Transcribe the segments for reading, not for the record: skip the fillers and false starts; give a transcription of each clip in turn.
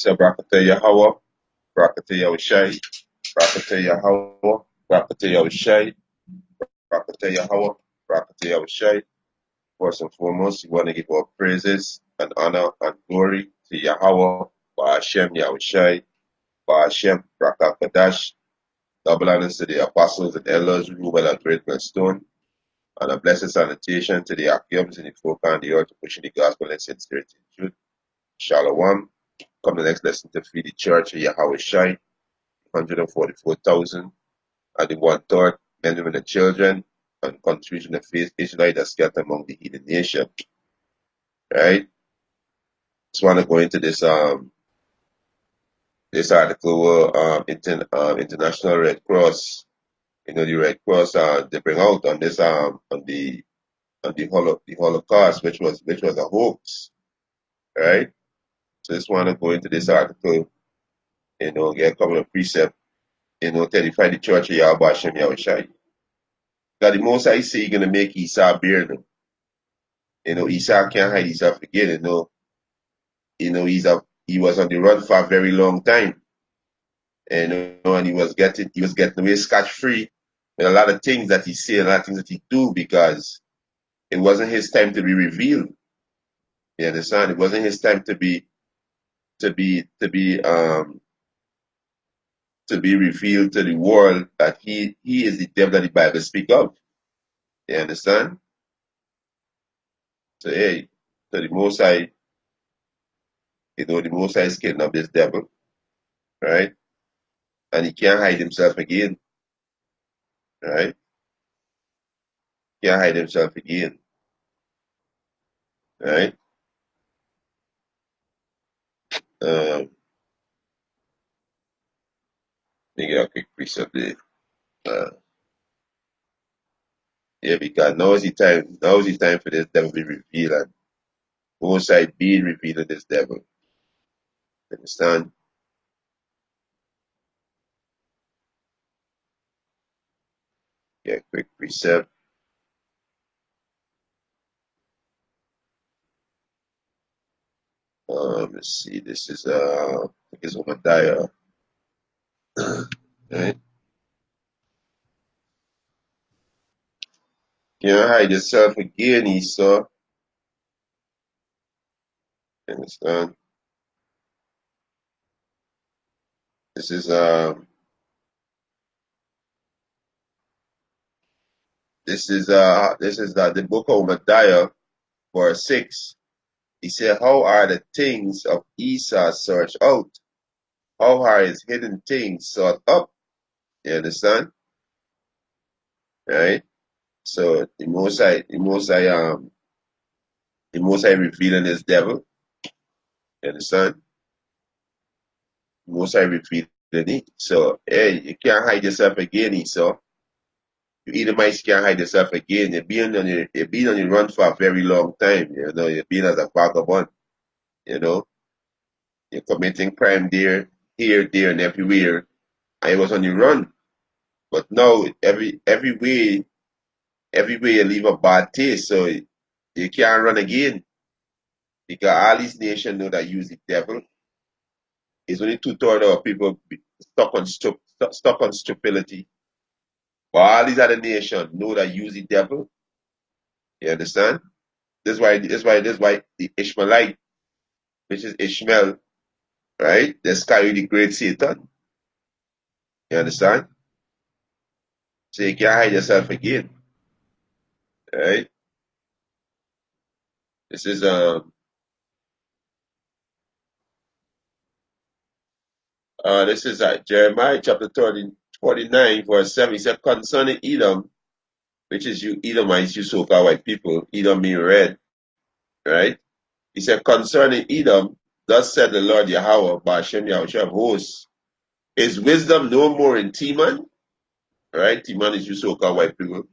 So Brakata Yahweh, Brakata Yahushai, Brakata Yahweh, Brakata Yahushai, Brakata Yahweh, Brakata Yahushai. First and foremost, we want to give our praises and honor and glory to Yahweh, Ba'ashem Yahushai, Ba'ashem Brakakadash. Double honors to the apostles and elders who rule by that great stone, and a blessed salutation to the Akims and the folk on the earth pushing the gospel and sincerity and truth. Shalom. Come the next lesson to feed the church of Yahweh Shai, 144,000, and the one third, men, women, and children, and contribution of faith Israelite that scattered among the heathen nation. Right? Just want to go into this article International Red Cross, the Red Cross they bring out on this on the Holocaust, which was a hoax, right? So just want to go into this article, get a couple of precepts, terrify the church of Yahweh Hashem Yahushai. That the most I say you're gonna make Esau bear them. Esau can't hide himself again, he was on the run for a very long time. And he was getting away scotch free with a lot of things that he said, a lot of things that he do, because it wasn't his time to be revealed. You understand? It wasn't his time to be revealed to the world that he is the devil that the Bible speak of. You understand? So hey, so the Most High, the Most High is killing of this devil, right? And he can't hide himself again, right? Can't hide himself again, right? Let me get a quick precept there. Yeah, because now is the time for this devil to be revealed, and Most High being revealed to this devil. Understand? Yeah, quick precept. Let's see. This is I think it's Obadiah. Right? Can't hide yourself again, Esau. Understand? This is the book of Obadiah, verse 6. He said, "How are the things of Esau searched out? How are his hidden things sought up?" You understand? Right? So the Most High revealing this devil. You understand? The Most High revealing it. So hey, you can't hide yourself again, Esau. You Edomites can't hide yourself again. You've been on your run for a very long time. You've been as a vagabond. You know, you're committing crime there, here, there, and everywhere. I was on your run, but now every way you leave a bad taste. So you can't run again, because all these nations know that you is the devil. It's only two-thirds of people stuck on stupidity. But all these other nations know that you is the devil. You understand? This is why the Ishmaelite, which is Ishmael, right? They carry the great Satan. You understand? So you can't hide yourself again. Right? This is Jeremiah chapter 49, verse 7. He said, concerning Edom, which is you Edomites, you so-called white people, Edom being red, right? He said, concerning Edom, thus said the Lord Yahweh, Ba'ashem Yahushua of hosts, is wisdom no more in Teman? Right? Teman is you so-called white people,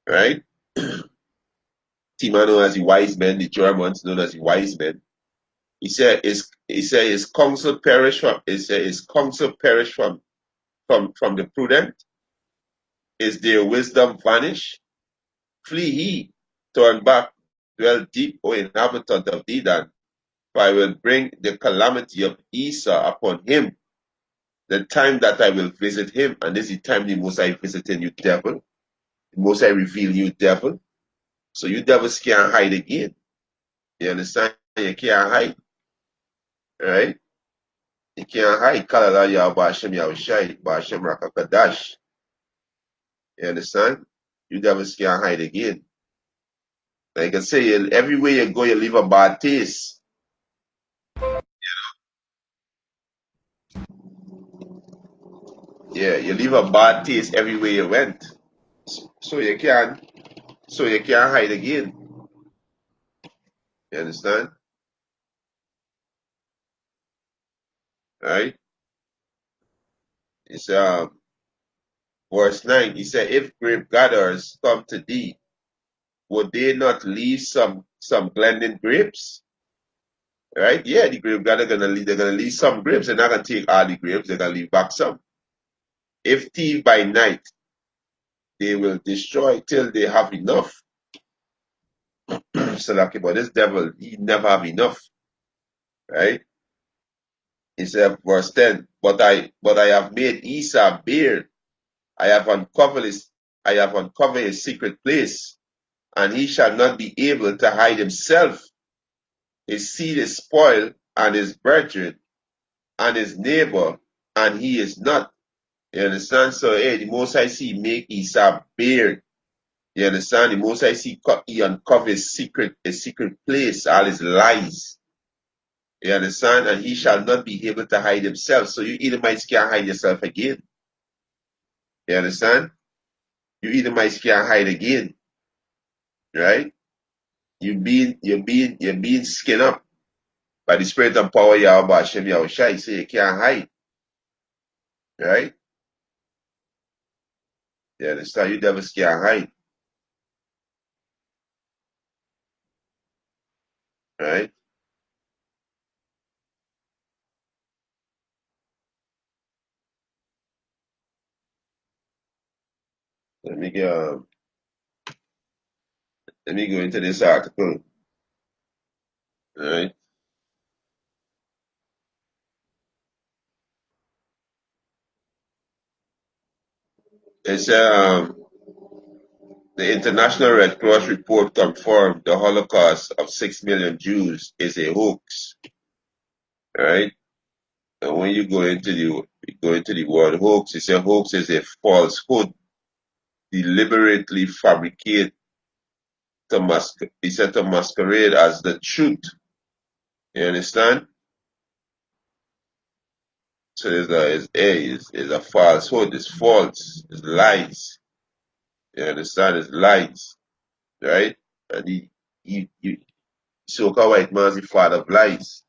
right? Teman known as the wise men, the Germans known as the wise men. He said his counsel perish from the prudent. Is their wisdom vanished? Flee he, turn back, dwell deep, O inhabitant of Dedan. For I will bring the calamity of Esau upon him, the time that I will visit him. And this is the time the Most High visiting you, devil. The Most High reveal you, devil. So you devils can't hide again. You understand? You can't hide. Right? You can't hide. Kalala Yah Ba'ashem Yahushai, Ba'ashem Rakakadash. You understand? You devils can't hide again. Like I say, everywhere you go, you leave a bad taste. Yeah, you leave a bad taste everywhere you went. So you can't hide again. You understand? Right? It's verse 9. He said, if grape gatherers come to thee, would they not leave some Glendon grapes? Right? Yeah, the grape gatherer they're gonna leave some grapes. They're not gonna take all the grapes, they're gonna leave back some. If thief by night, they will destroy till they have enough. So like but this devil, he never have enough. Right? He said, verse 10, but I have made Esau bare. I have uncovered his secret place, and he shall not be able to hide himself. His seed is spoiled, and his brethren, and his neighbor, and he is not. You understand? So hey, the Most High see make Esau bare. You understand? The Most High see he uncover his secret place, all his lies. You understand? And he shall not be able to hide himself. So you Edomites can't hide yourself again. You understand? You Edomites can't hide again. Right? You're being skinned up by the spirit and power of Yahweh Hashem Yahushai, so you can't hide. Right? You understand? You devils can't hide. Right? Let me go let me go into this article. Right? It's the International Red Cross report confirmed the Holocaust of 6 million Jews is a hoax. Right? And when you go into the word hoax, it says hoax is a falsehood deliberately fabricated to masquerade as the truth. You understand? So it's a falsehood, it's false, it's lies. You understand? It's lies, right? And he so-called white man is the father of lies,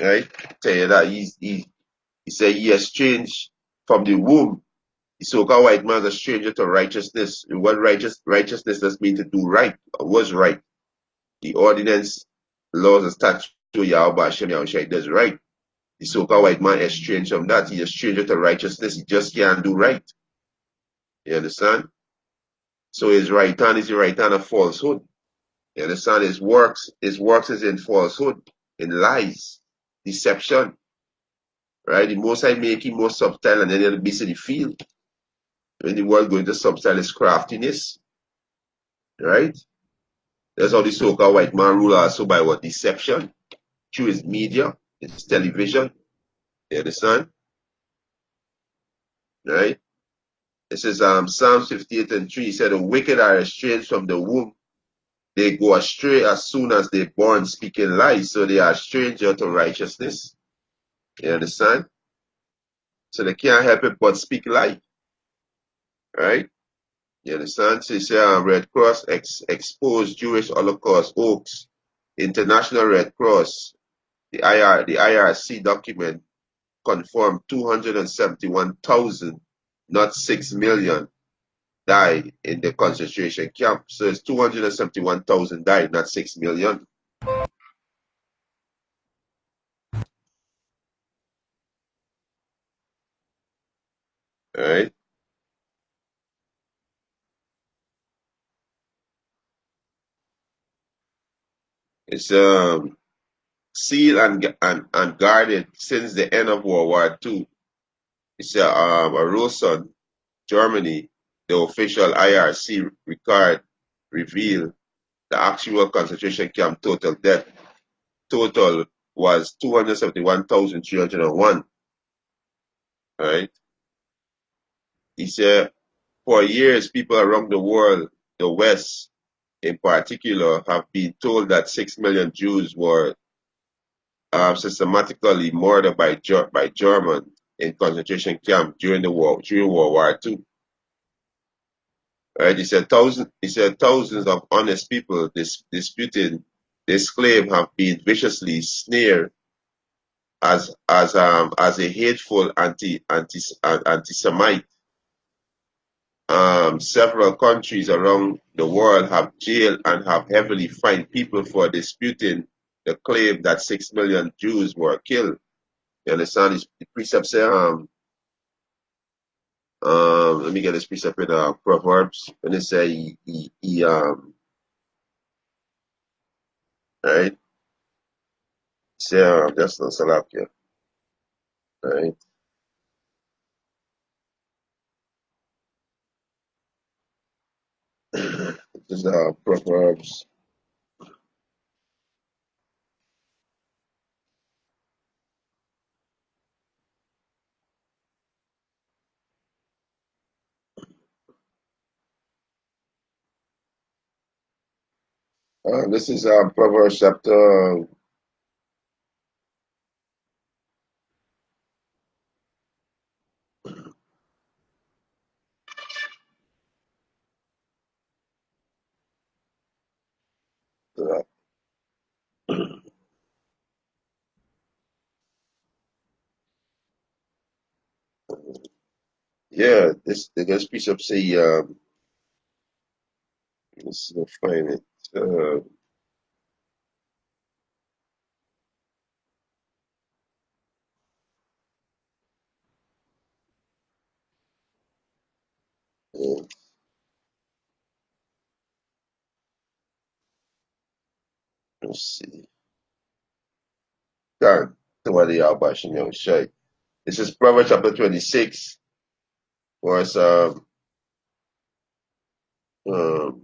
right? Tell you that he said he is strange from the womb. The so-called white man is a stranger to righteousness. And what righteousness does mean to do right, or was right. The ordinance, laws, and statutes Yahweh Hashem Yahushua does right. The so-called white man is strange from that. He is a stranger to righteousness. He just can't do right. You understand? So his right hand is the right hand of falsehood. You understand? His works is in falsehood, in lies, deception. Right? The most I make him more subtle and then it'll be in the field. When the world going to subtle is craftiness. Right? That's how the so-called white man rule also by what? Deception. Through his media, his television. You understand? Right? It says Psalms 58 and 3 said the wicked are estranged from the womb. They go astray as soon as they're born speaking lies, so they are a stranger to righteousness. You understand? So they can't help it but speak lie. Right? You understand? So you say Red Cross exposed Jewish Holocaust hoax. International Red Cross, the IRC document confirmed 271,000, not 6 million, died in the concentration camp. So it's 271,000 died, not 6 million. Right? It's sealed and guarded since the end of World War II. It's a Rosen, Germany, the official IRC record revealed the actual concentration camp total was 271,301. Right? He said, for years, people around the world, the West in particular, have been told that 6 million Jews were systematically murdered by Germans in concentration camps during World War II. Right? He said thousands of honest people disputing this claim have been viciously snared as a hateful anti-Semite. Several countries around the world have jailed and have heavily fined people for disputing the claim that 6 million Jews were killed. You understand? The precept say, let me get this precept in Proverbs. When it say, right? Say, that's not Salakia, right? This is Proverbs. This is Proverbs chapter. Uh, yeah, this precept say, let's find it. Uh, let's see. God, to what they are bashing your shite. This is Proverbs chapter 26, verse um, all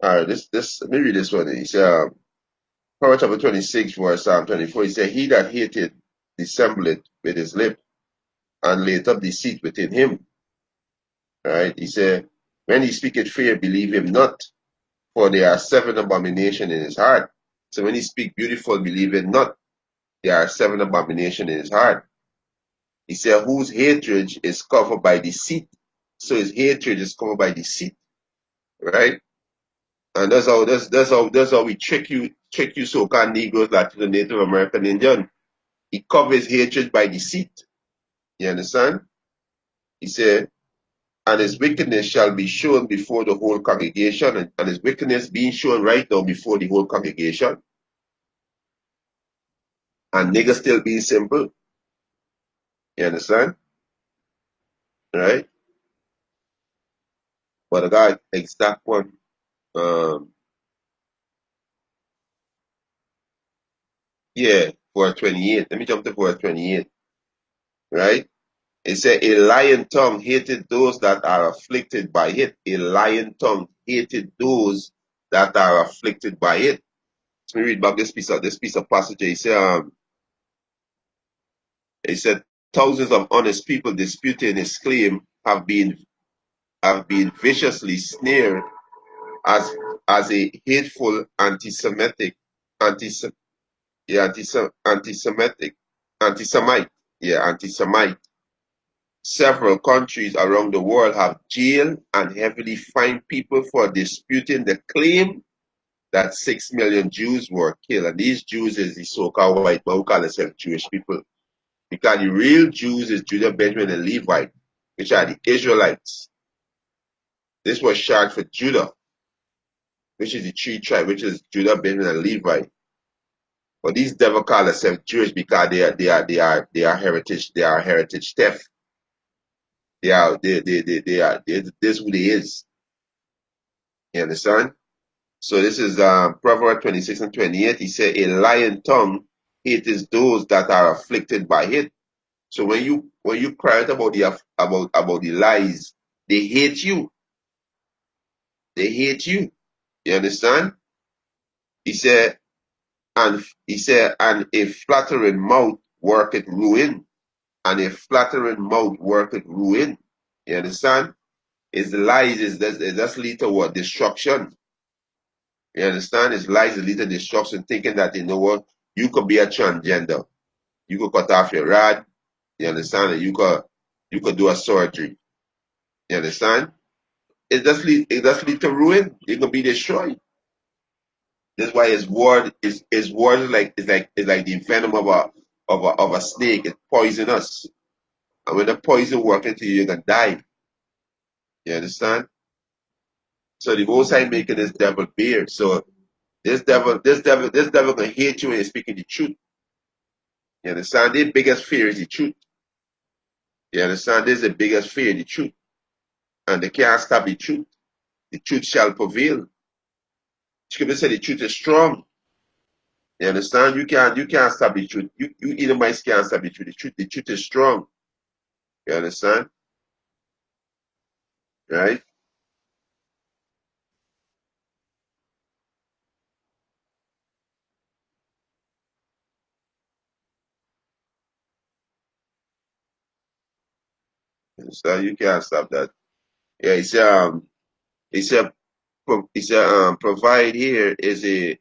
right, let me read this one. He said, Proverbs chapter 26, verse 24, he said, he that hated dissembleth with his lip and laid up deceit within him. Right? He said, when he speaketh fear, believe him not, for there are 7 abominations in his heart. So when he speak beautiful, believe it not, there are 7 abominations in his heart. He said, whose hatred is covered by deceit. So his hatred is covered by deceit, right? And that's how we trick you so-called Negroes, Latino, Native American Indian. He covers hatred by deceit. You understand? He said, and his wickedness shall be shown before the whole congregation, and his wickedness being shown right now before the whole congregation. And niggas still being simple. You understand? Right? But I got exact one. Um, yeah, verse 28. Let me jump to verse 28. Right? It said, a lying tongue hated those that are afflicted by it. A lying tongue hated those that are afflicted by it. Let me read back this piece of passage. He said, thousands of honest people disputing his claim have been viciously snared as a hateful anti yeah, anti-Semite, yeah, anti-Semite. Several countries around the world have jailed and heavily fined people for disputing the claim that 6 million Jews were killed. And these Jews is the so-called white man who call themselves Jewish people. Because the real Jews is Judah, Benjamin, and Levi, which are the Israelites. This was charged for Judah, which is the 3 tribe, which is Judah, Benjamin, and Levi. But these devil call themselves Jewish because they are heritage theft. This who they is. You understand? So this is Proverbs 26 and 28. He said, a lying tongue hateth those that are afflicted by it. So when you cry out about the lies, they hate you. They hate you. You understand? He said, and a flattering mouth worketh ruin, and a flattering mouth worketh ruin. You understand? His lies is lead to what? Destruction. You understand? His lies lead to destruction, thinking that you know what, you could be a transgender. You could cut off your rod. You understand? And you could do a surgery. You understand? It just lead to ruin. You could be destroyed. That's why his word is like the venom of a snake. It's poisonous. And when the poison work into you, you're gonna die. You understand? So the most High making this devil bear. So this devil gonna hate you when you're speaking the truth. You understand? Their biggest fear is the truth. You understand? This is the biggest fear, the truth. And they can't stop the truth. The truth shall prevail. Scripture said the truth is strong. You understand? You can't stop the truth. You Edomites can't stop the truth. The truth is strong. You understand? Right? You understand? You can't stop that. Yeah, he said provide here is a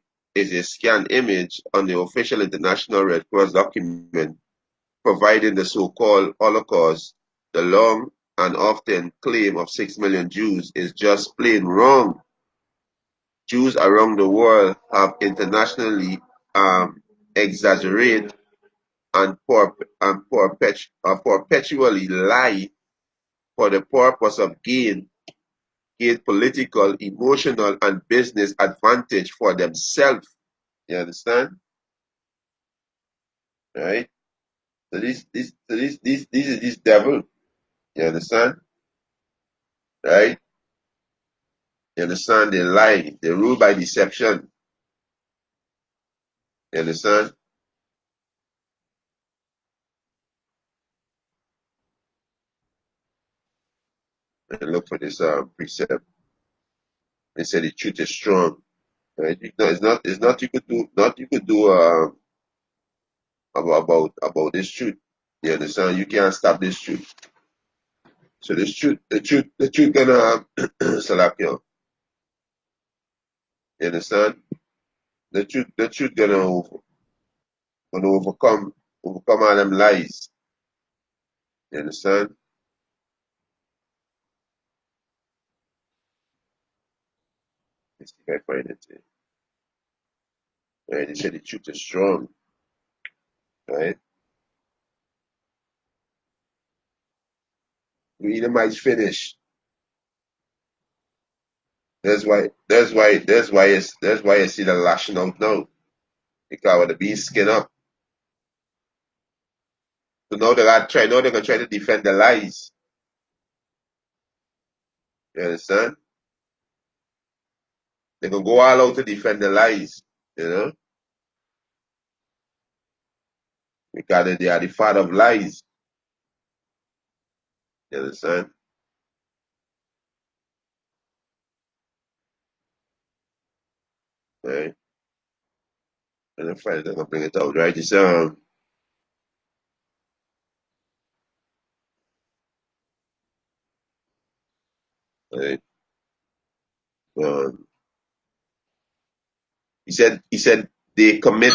scanned image on the official International Red Cross document providing the so-called Holocaust. The long and often claim of 6 million Jews is just plain wrong. Jews around the world have internationally exaggerate and perpetually lie for the purpose of gain political, emotional, and business advantage for themselves. You understand? Right? So this is this devil. You understand? Right? You understand? They lie. They rule by deception. You understand? And look for this precept. They say the truth is strong. Right? It's not you could do about this truth. You understand? You can't stop this truth. So this truth, the truth gonna Salakio. You understand? The truth gonna overcome all them lies. You understand? Let's see if I find it. Right? They say the truth is strong. Right? We might finish. That's why you see the lashing out now. Because with the beast skin up. So now they're gonna try to defend the lies. You understand? They're gonna go all out to defend the lies. You know? Because they are the father of lies. You understand? Right? And the friends are gonna bring it out, right? It's right. Um he said they commit,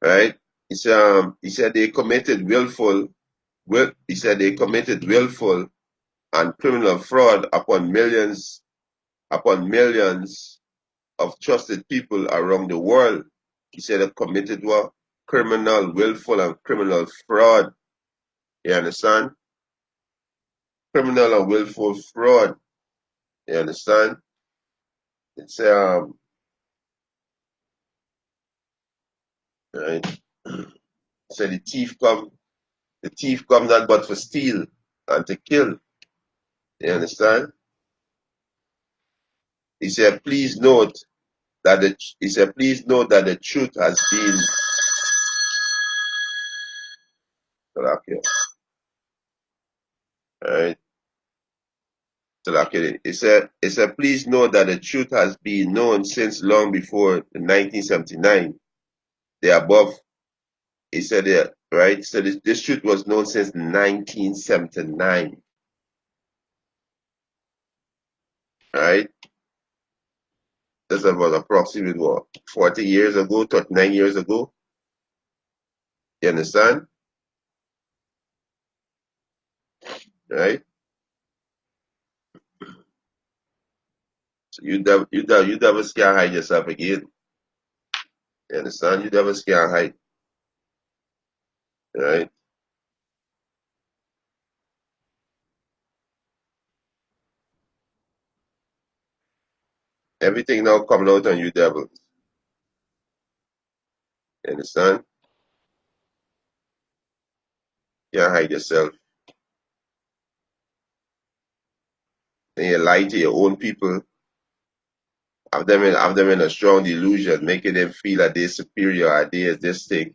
right? He said they committed willful and criminal fraud upon millions of trusted people around the world. He said they committed what? Willful and criminal fraud. You understand? criminal and willful fraud. You understand? It's right. So the thief come not but for steal and to kill. You understand? He said, please note please note that the truth has been okay. Alright. Okay. It said, please note that the truth has been known since long before 1979. The above, he said it, right? So this truth was known since 1979. Right? That's about approximately what, 40 years ago, 39 years ago. You understand? Right? So you never scare hide yourself again. You understand? You never scare hide. Right? Everything now coming out on you devils. You understand? You can't hide yourself. And you lie to your own people, have them in a strong delusion, making them feel that they're superior, that they is this thing.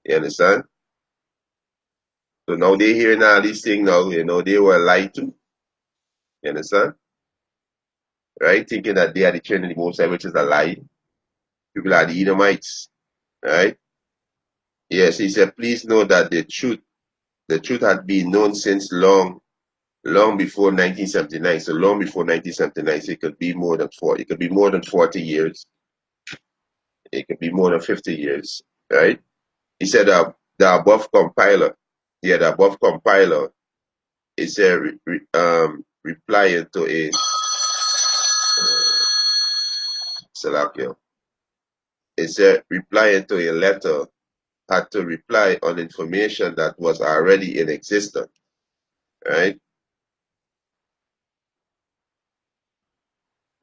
You understand? So now they hearing all these things now, they were lied to. You understand? Right? Thinking that they are the Trinity Most High, which is a lie. People are the Edomites. Right? Yes, he said, please know that the truth had been known since long before 1979. So long before 1979, so it could be more than 40. It could be more than 40 years. It could be more than 50 years. Right? He said the above compiler, the above compiler is a replying to a Salakio. It's a replying to a letter had to reply on information that was already in existence, right?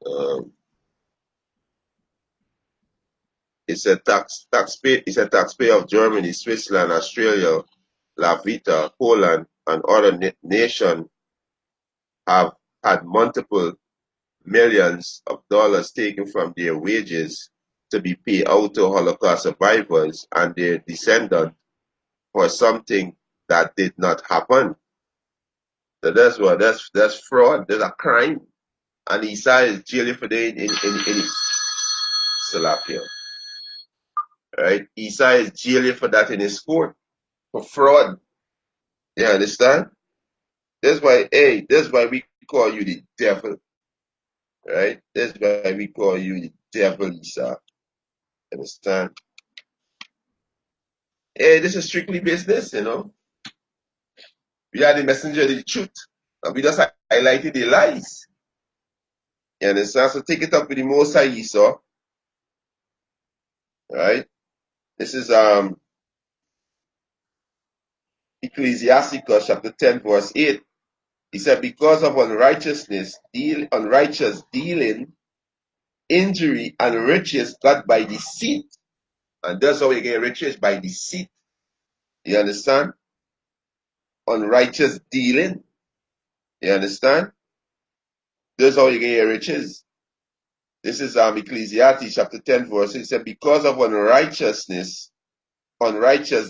Um, it's a taxpayer of Germany, Switzerland, Australia, Latvia, Poland, and other nations have had multiple millions of dollars taken from their wages to be paid out to Holocaust survivors and their descendants for something that did not happen. So that's fraud. That's a crime. And Esau is jailing for that in Salakia. Right? Esau is jailing for that in his court for fraud. You understand? That's why we call you the devil. Right? That's why we call you the devil, Esau. Understand? Hey, this is strictly business. We are the messenger of the truth. And we just highlighted the lies. You understand? So take it up with the Most High Esau. Right? This is Ecclesiasticus chapter 10, verse 8. He said, because of unrighteous dealing, injury, and riches got by deceit. And that's how you get riches, by deceit. You understand? Unrighteous dealing. You understand? That's how you get your riches. This is Ecclesiastes chapter 10, verse 8. He said, because of unrighteous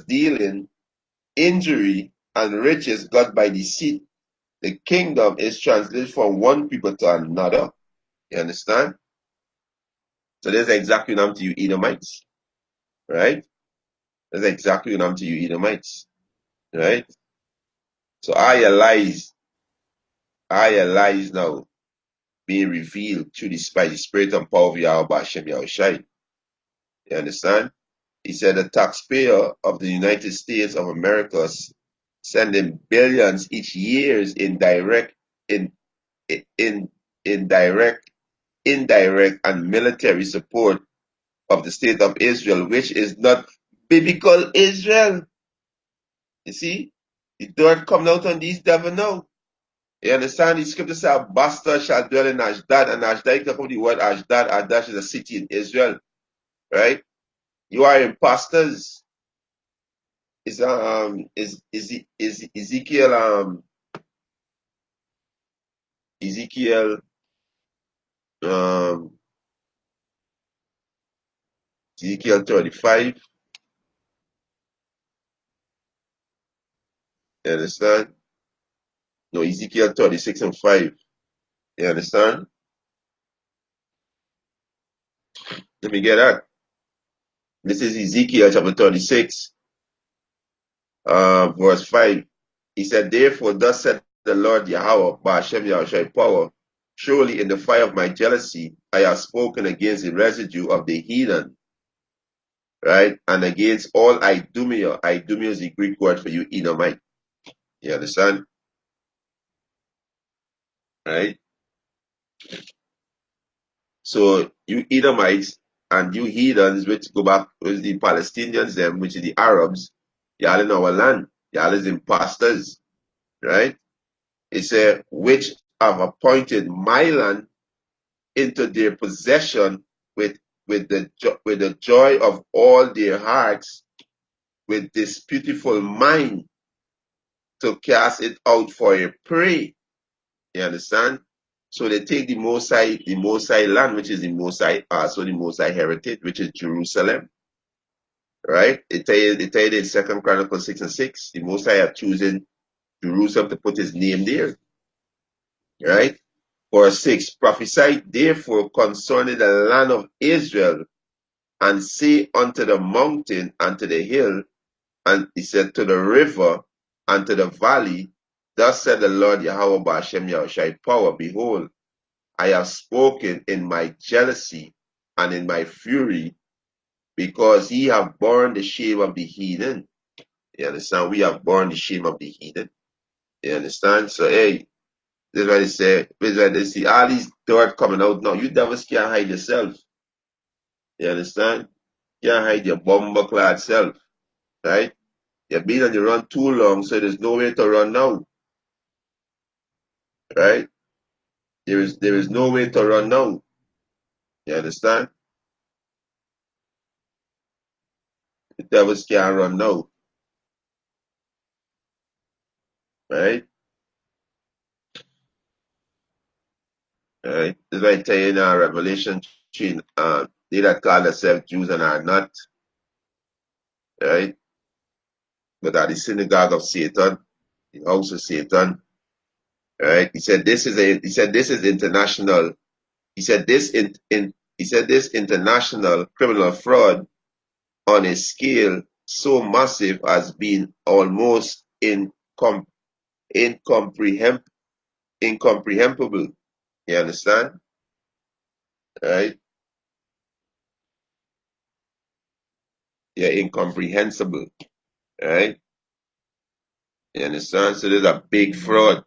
dealing, injury, and riches got by deceit, the kingdom is translated from one people to another. You understand? So there's exactly what to you Edomites. Right? That's exactly what to you Edomites. Right? So all your lies now being revealed through by the spirit and power of Yahweh Hashem Yahushai. You understand? He said the taxpayer of the United States of America sending billions each year in in direct, indirect, and military support of the state of Israel, which is not biblical Israel. You see? The dirt coming out on these devil now. You understand? The scripture says, a bastard shall dwell in Ashdod, and Ashdod, come from the word Ashdod. Ashdod is a city in Israel, right? You are imposters. Is Ezekiel Ezekiel um Ezekiel 35, you understand? No, Ezekiel 36 and 5. You understand? Let me get that. This is Ezekiel chapter 36, verse 5. He said, therefore, thus said the Lord Yahweh, Ba'ashem Yahushai power, surely in the fire of my jealousy I have spoken against the residue of the heathen, right? And against all Idumea. Idumea is the Greek word for you Edomite. You understand? Right? So you Edomites and you heathens, which go back with the Palestinians, them, which is the Arabs, y'all in our land. Y'all is imposters, right? It said, which have appointed my land into their possession with with the joy of all their hearts, with this beautiful mind to cast it out for a prey. You understand? So they take the Most High land, which is the Most High, also the Most High heritage, which is Jerusalem, right? It tell you in Second Chronicles 6 and 6, the Most High have chosen Jerusalem to put his name there, right? Verse 6, prophesy therefore concerning the land of Israel, and say unto the mountain and to the hill, and he said to the river and to the valley, thus said the Lord Yahweh Ba'ashem Yahushai power, behold, I have spoken in my jealousy and in my fury, because ye have borne the shame of the heathen. You understand? We have borne the shame of the heathen. You understand? So, hey, this is what they say. This is what they see all these dirt coming out now. You devils can't hide yourself. You understand? You can't hide your bomber clad self, right? You've been on the run too long, so there's nowhere to run now, right? There is no way to run now. You understand? The devils can't run now, right? Right? This is why I tell you in Revelation 3, they that call themselves Jews and are not, right? But are the synagogue of Satan, the house of Satan, right? He said this is international. He said this international criminal fraud on a scale so massive as being almost incomprehensible. Incomprehensible. You understand? Right? Yeah, incomprehensible. Right? You understand? So there's a big fraud.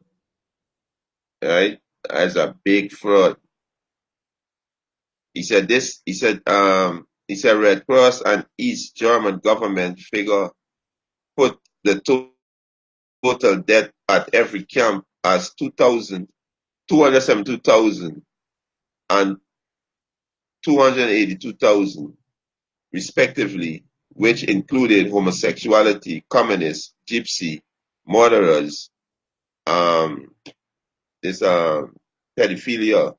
Right? That's a big fraud. He said Red Cross and East German government figure put the total death at every camp as 272,000 and 282,000 respectively, which included homosexuality, communists, gypsy, murderers, um, this pedophilia,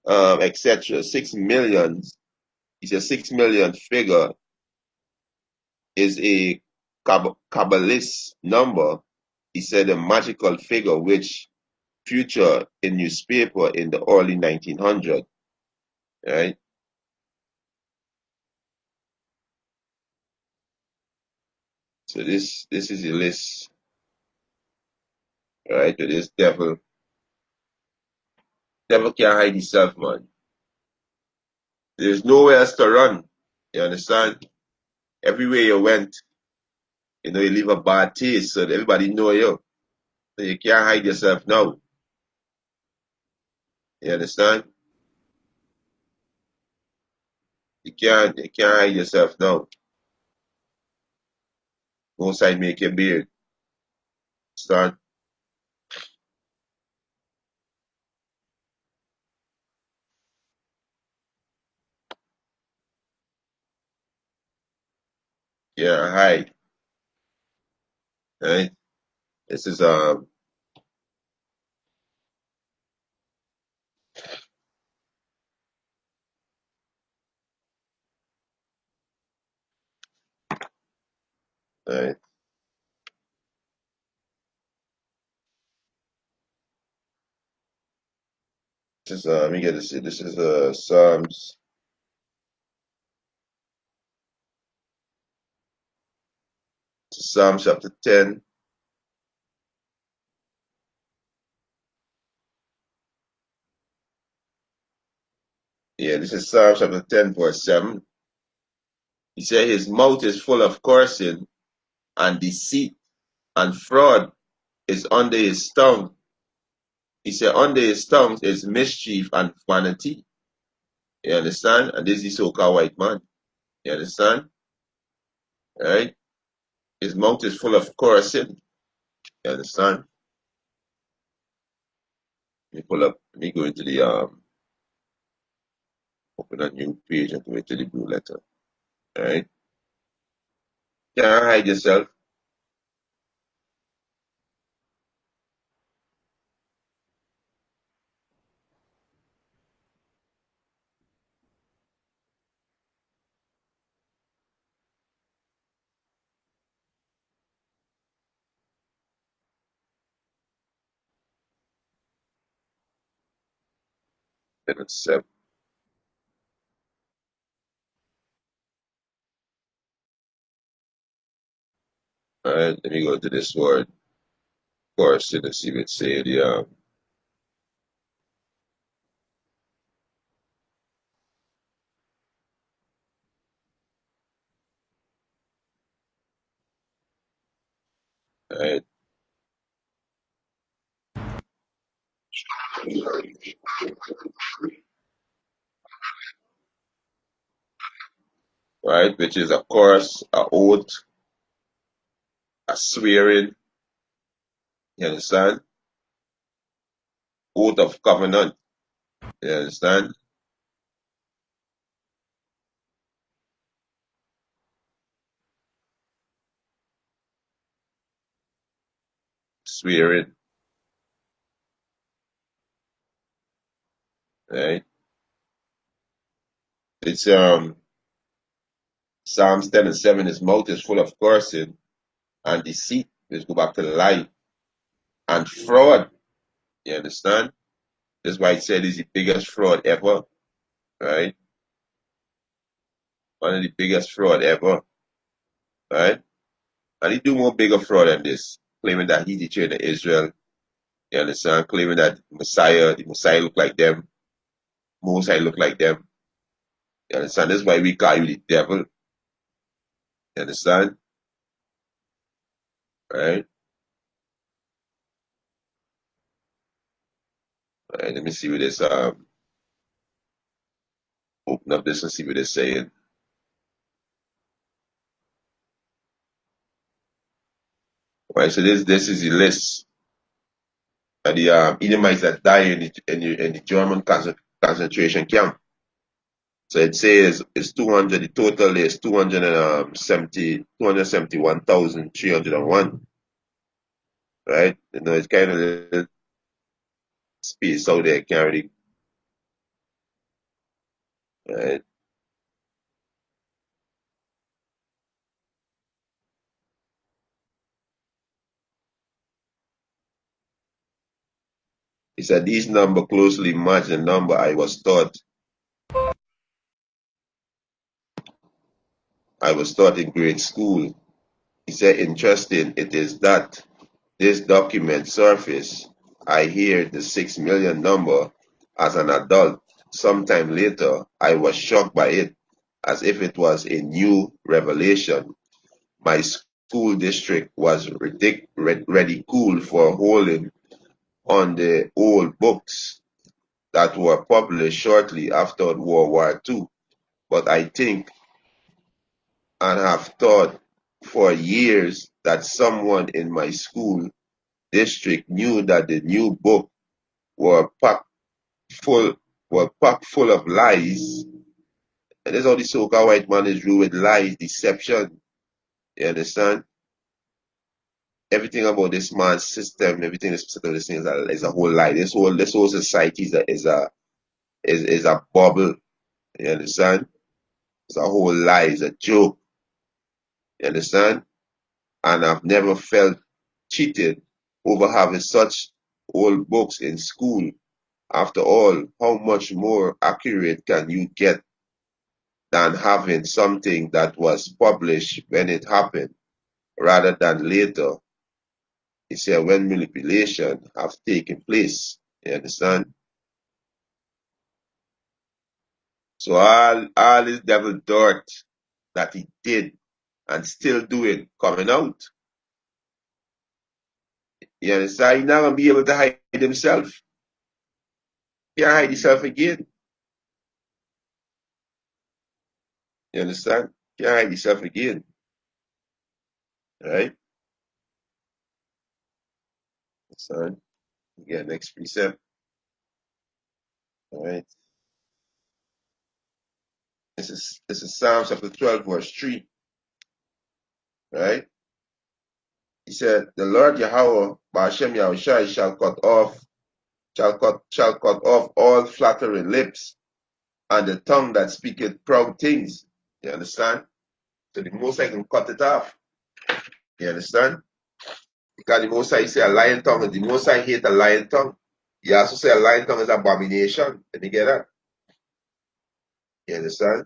etc. 6 million. He said 6 million figure is a Kabbalist number. He said a magical figure which featured in newspaper in the early 1900s. Right? So this is a list, right? To this devil can't hide himself, man. There's nowhere else to run. You understand? Everywhere you went, you leave a bad taste, so that everybody know you. So you can't hide yourself now. You understand? You can't hide yourself now. Most I make your beard. Understand? Yeah, hide. Right? This is right. This is let me get this. This is Psalms chapter 10. Yeah, this is Psalms chapter 10, verse 7. He said his mouth is full of cursing and deceit, and fraud is under his tongue. He said under his tongue is mischief and vanity. You understand? And this is the so-called white man. You understand? Right? His mouth is full of cursing. You understand? Let me pull up. Let me go into the open a new page and go into the blue letter. All right? Can't hide yourself. Then it's 7. All right? Let me go to this word. Cursing and see what it say. All right? Right? Which is a curse, a oath, a swearing. You understand? Oath of covenant. You understand? Swearing. Right? It's Psalms 10 and 7. His mouth is full of cursing and deceit. Let's go back to the lie and fraud. You understand? That's why it said it's the biggest fraud ever. Right? One of the biggest fraud ever. Right? And he do more bigger fraud than this, claiming that he's the children of Israel. You understand? Claiming that the Messiah look like them, Moses look like them. You understand? That's why we call you the devil. You understand? Right? Right. Let me see what this open up this and see what it's saying. Right, so this is the list of the Edomites that died in the German concentration camp. So it says it's 200. The total is 271,301. Right? You know, it's kind of a little space out there. Can't really. Right? He said these number closely match the number I was taught in grade school. He said interesting it is that this document surfaced. I hear the 6 million number as an adult. Sometime later, I was shocked by it, as if it was a new revelation. My school district was ridiculed for holding on the old books that were published shortly after World War II. But I think and have thought for years that someone in my school district knew that the new book were packed full were packed full of lies. And that's how the so-called white man is ruled with lies, deception. You understand? Everything about this man's system, everything is this thing is a whole lie. This whole society is a bubble. You understand? It's a whole lie. It's a joke. You understand? And I've never felt cheated over having such old books in school. After all, how much more accurate can you get than having something that was published when it happened rather than later? He said when manipulation have taken place. You understand? So all this devil dirt that he did and still doing coming out. You understand? He's not gonna be able to hide himself. He can't hide himself again. You understand? He can't hide himself again. Right? So again, next precept. All right. This is Psalm chapter 12, verse 3. Right? He said, the Lord Yahweh, Ba'ashem Yahushai, shall cut off all flattering lips, and the tongue that speaketh proud things. You understand? So the Most High can cut it off. You understand? Because the Most High say a lying tongue, and the Most High hate a lying tongue. He also say a lying tongue is abomination. Let me get that. You understand?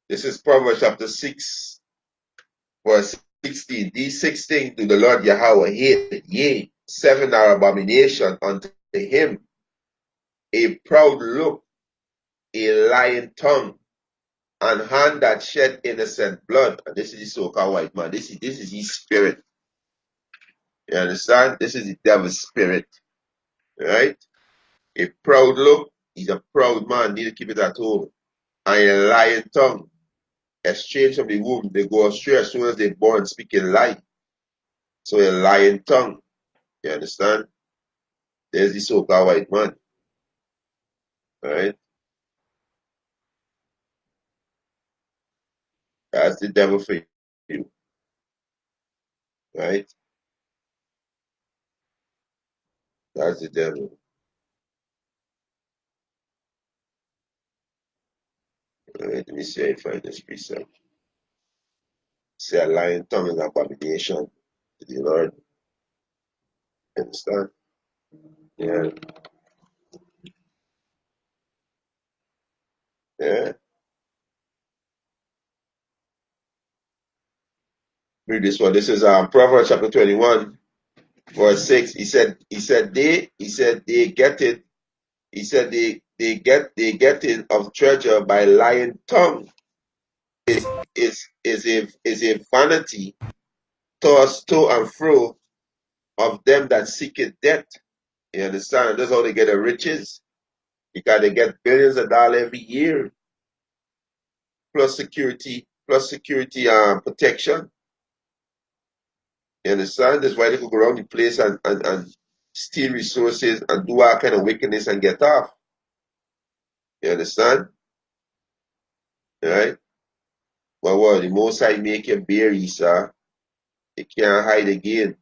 This is Proverbs chapter 6, verse 16. These 6 things do the Lord Yahweh hate, yea, 7 are abomination unto him: a proud look, a lying tongue, and hand that shed innocent blood. And this is the so-called white man. This is his spirit. You understand? This is the devil's spirit. Right? A proud look, he's a proud man, need to keep it at home. And a lying tongue, estranged from the womb, they go astray as soon as they're born speaking lie. So a lying tongue. You understand? There's the so-called white man. Right? That's the devil for you. Right? That's the devil. Right? Let me see if I find this precept. Say a lying tongue is an abomination to the Lord. You understand? Yeah. Yeah. Read this one. This is Proverbs chapter 21, verse 6. They get it. He said they get it of treasure by lying tongue. Is a vanity tossed to and fro of them that seeketh death. You understand? That's how they get their riches. Because they get billions of dollars every year, plus security protection. You understand? That's why they could go around the place and steal resources and do all kind of wickedness and get off. You understand? Right? But what? The Most High make you bear, sir. You can't hide again.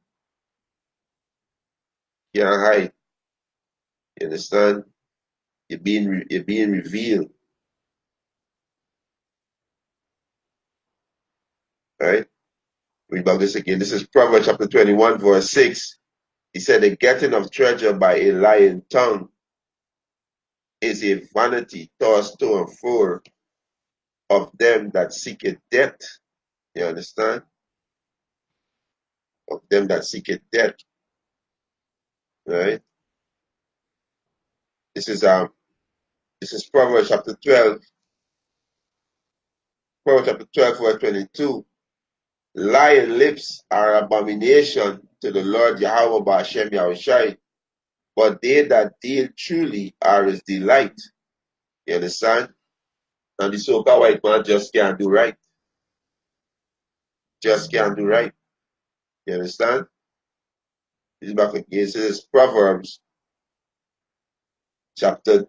You can't hide. You understand? You're being revealed. Right? Read about this again. This is Proverbs chapter 21, verse 6. He said, the getting of treasure by a lying tongue is a vanity tossed to and fro of them that seek it death. You understand? Of them that seek it death. Right? This is Proverbs chapter 12. Proverbs chapter 12, verse 22. Lying lips are abomination to the Lord Yahweh Ba'ashem Yahushai, but they that deal truly are his delight. You understand? And the so-called white man just can't do right. Just can't do right. You understand? This is back again. So this is Proverbs chapter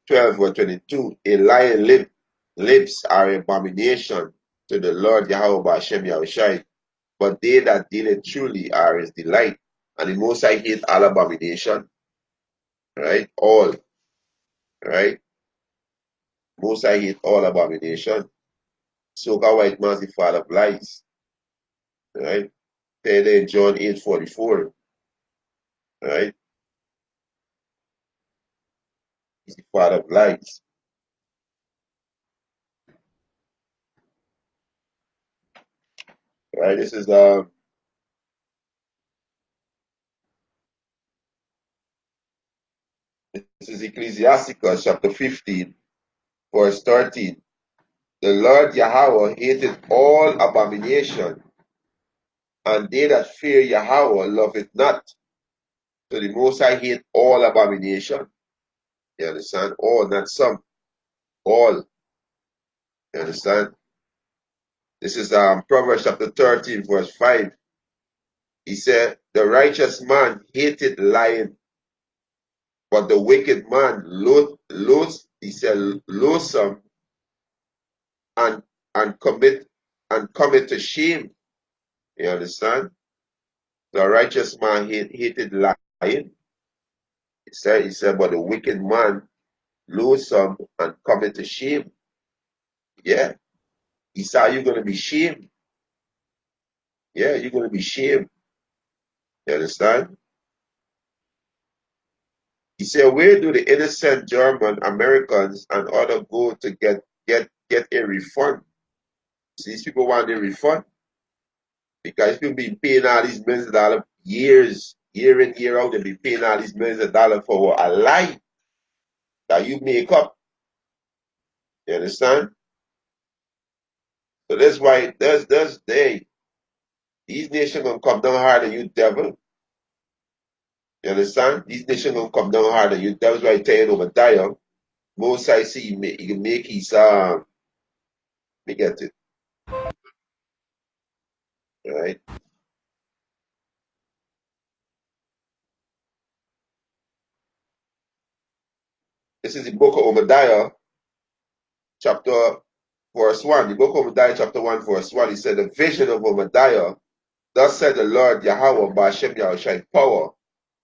12, verse 22. A lying lip lips are abomination to the Lord Yahweh Hashem Yahushai, but they that deal it truly are his delight. And the Most High hate all abomination, right? All, right? Most High hate all abomination. So-called white man is the father of lies, right? There in John 8:44, right? He's the father of lies, right? This is Ecclesiasticus chapter 15, verse 13. The Lord Yahweh hated all abomination, and they that fear Yahweh love it not. So the Most High hate all abomination. You understand? All, not some. All. You understand? This is Proverbs chapter 13, verse 5. He said, the righteous man hated lying, but the wicked man he said, loathsome and and commit and commit to shame. You understand? The righteous man hated lying. He said, but the wicked man loathsome and commit to shame. Yeah. He said, you're gonna be shamed. Yeah, you're gonna be shamed. You understand? He said, where do the innocent German, Americans, and other go to get a refund? See, these people want a refund because people been paying all these millions of dollars years, year in, year out, they've been paying all these millions of dollars for a lie that you make up. You understand? So that's why these nations gonna come down hard on you, devil. You understand? These nations gonna come down hard on you. That's why I tell you Obadiah. Most I see he can make his me get it. Right? This is the book of Obadiah, chapter verse 1. The book of Obadiah, chapter 1, verse 1. He said, the vision of Obadiah, thus said the Lord Yahweh Bashem Yahushai power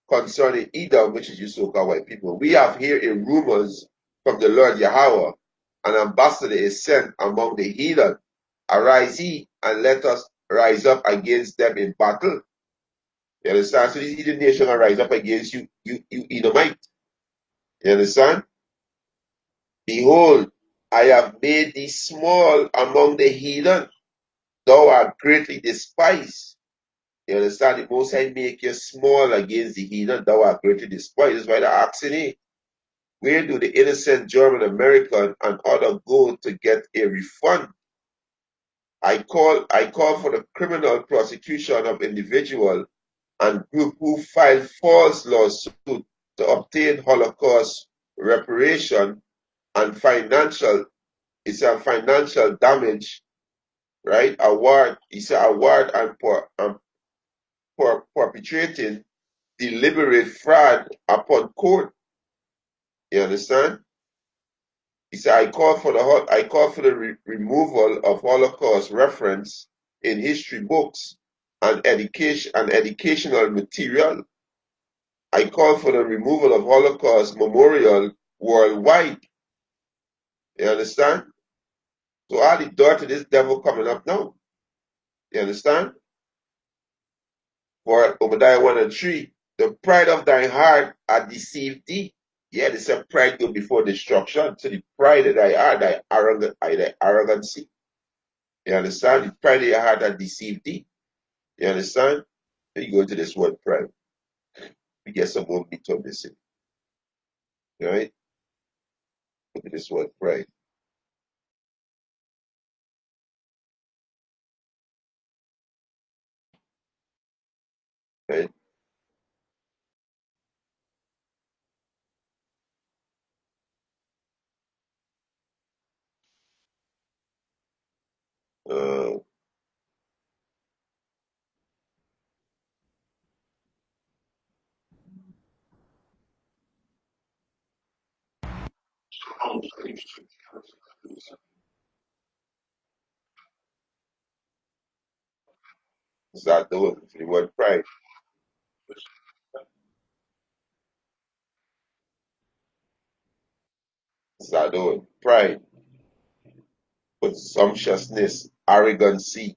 concerning Edom, which is you so-called white people. We have here a rumors from the Lord Yahweh. An ambassador is sent among the heathen. Arise ye, and let us rise up against them in battle. You understand? So these heathen nations will rise up against you Edomite. You understand? Behold, I have made thee small among the heathen. Thou art greatly despised. You understand? The Most High make you small against the heathen. Thou art greatly despised. That's why they're asking it. Where do the innocent German, American, and other go to get a refund? I call for the criminal prosecution of individual and group who file false lawsuits to obtain Holocaust reparation and financial damage, right? Award, it's an award for perpetrating deliberate fraud upon court. You understand? He said, I call for the removal of Holocaust reference in history books and educational material. I call for the removal of Holocaust memorial worldwide. You understand? So all the dirt of this devil coming up now. You understand? For Obadiah 1 and 3, the pride of thine heart hath deceived thee. Yeah, they said pride go before destruction. So the pride of thy heart, thy arrogancy. You understand? The pride of your heart hath deceived thee. You understand? Then you go to this word pride. We get some more meat on this. Right? Go to this word pride. Right? Uh, Start doing it. The word pride. Start doing pride, presumptuousness, arrogancy.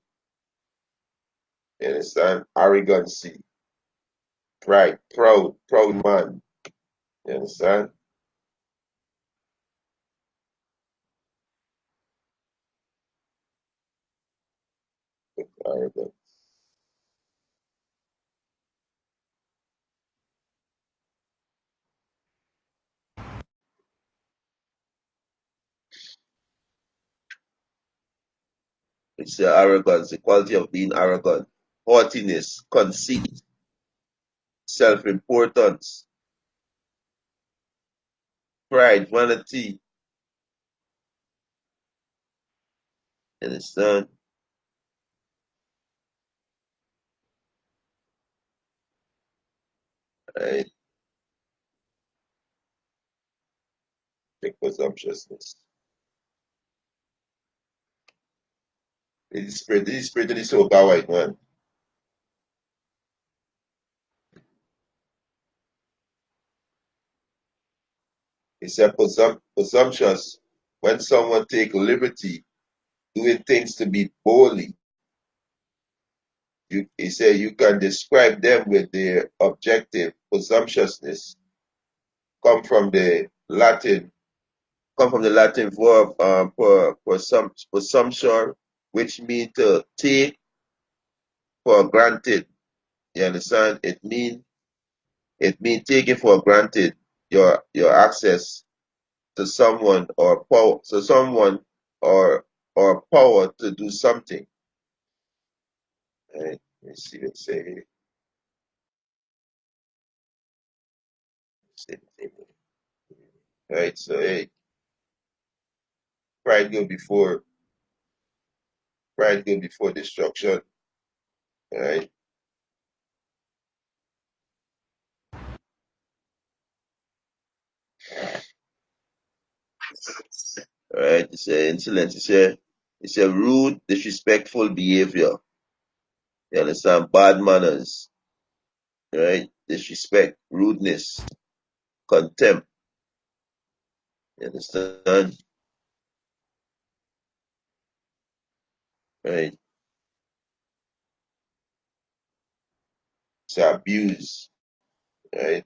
You understand? Arrogancy, pride, proud man. You understand? Arrogant. It's the arrogance, the quality of being arrogant, haughtiness, conceit, self-importance, pride, vanity. You understand? Right? Take presumptuousness. This is spiritually so white man. It's a presumptuous when someone take liberty doing things to be boldly. He said you can describe them with their objective presumptuousness. Come from the Latin, come from the Latin verb presumption, which means to take for granted. You understand? It mean taking for granted your access to someone or power to someone or power to do something. Right? Let's see, let's say here. Right, so hey, pride go before pride go before destruction. Right? Right? It's a insolence, it's a rude, disrespectful behavior. You understand? Bad manners, right? Disrespect, rudeness, contempt. You understand? Right? It's abuse, right?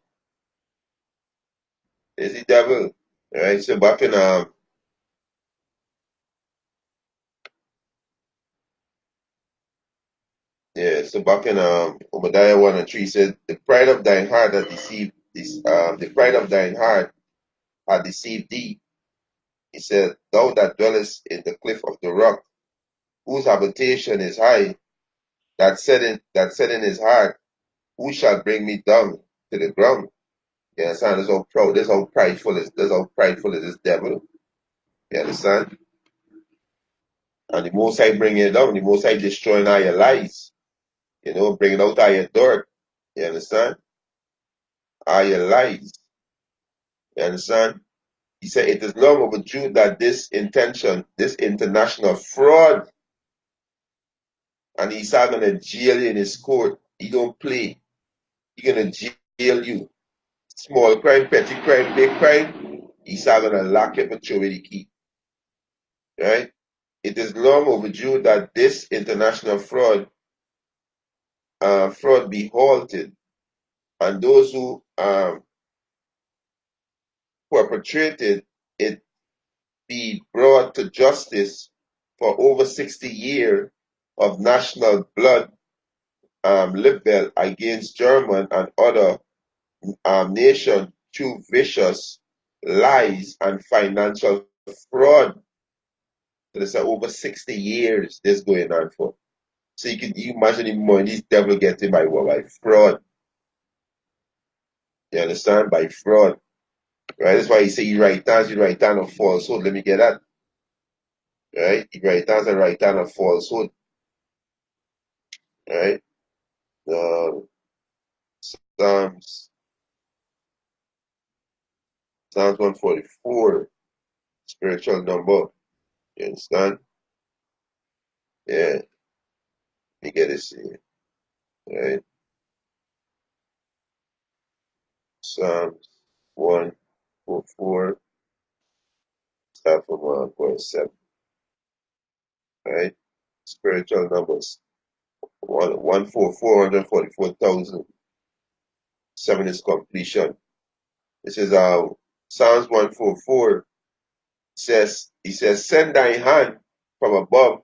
It's the devil, right? So back in yeah, so back in Obadiah 1 and 3 said, the pride of thine heart hath deceived this the pride of thine heart hath deceived thee. He said, thou that dwellest in the cliff of the rock, whose habitation is high, that said in his heart, who shall bring me down to the ground? You understand? That's how prideful is this devil. You understand? And the most I bring it down, the most I destroying all your lies. Bringing out all your dirt. You understand? All your lies. You understand? He said, it is long overdue that this intention, this international fraud, and he's not going to jail you in his court. He don't play. He going to jail you. Small crime, petty crime, big crime, he's not going to lock you and throw away the key. Right? It is long overdue that this international fraud be halted, and those who perpetrated it be brought to justice for over 60 years of national blood libel against German and other nations through vicious lies and financial fraud. So this is over 60 years this going on for. So you imagine the money these devil getting by what? By fraud. You understand? By fraud. Right? That's why he say you write down a falsehood. Let me get that. Right? You write down a falsehood. Right? Uh, Psalms Psalms 144, spiritual number. You understand? Yeah, let me get this here. Right? Psalms 144, start from verse 7. Right? Spiritual numbers. 444,000. 7 is completion. This is Psalms 144 he says, send thy hand from above,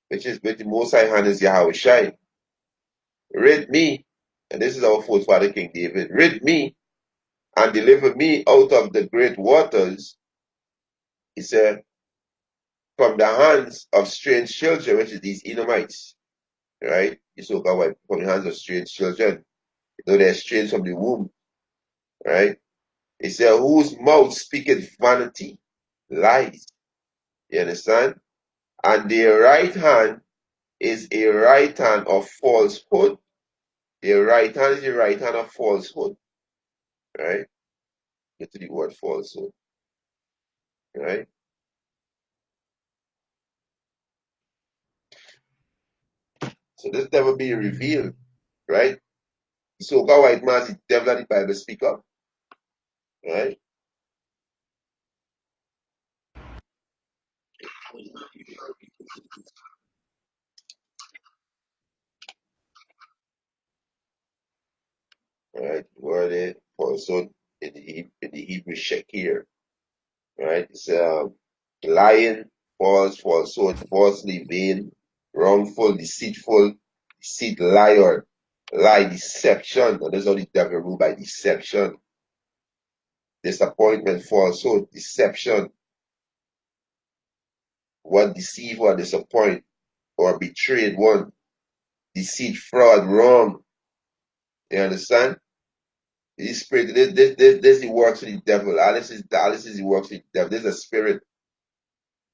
which the most high hand is Yahweh Shai. Rid me, and this is our forefather King David, rid me and deliver me out of the great waters, he said, from the hands of strange children, which is these Edomites, right? You so called from the hands of strange children. You know they're strange from the womb, right? He said, whose mouth speaketh vanity, lies. You understand? And their right hand is a right hand of falsehood. Their right hand is the right hand of falsehood, right? Get to the word falsehood, right? So this devil being revealed, right? So God white man is the devil that the Bible speak of, right? Right? Word is falsehood in the Hebrew shekir, right? It's lying, falsehood, falsely, vain, wrongful, deceitful, deceit, liar, lie, deception. And that's how the devil rule by deception. Disappointment, falsehood, deception, what deceive or disappoint or betrayed one, deceit, fraud, wrong. You understand? This spirit, this he works with the devil. Alice is he works with the devil. This is a spirit.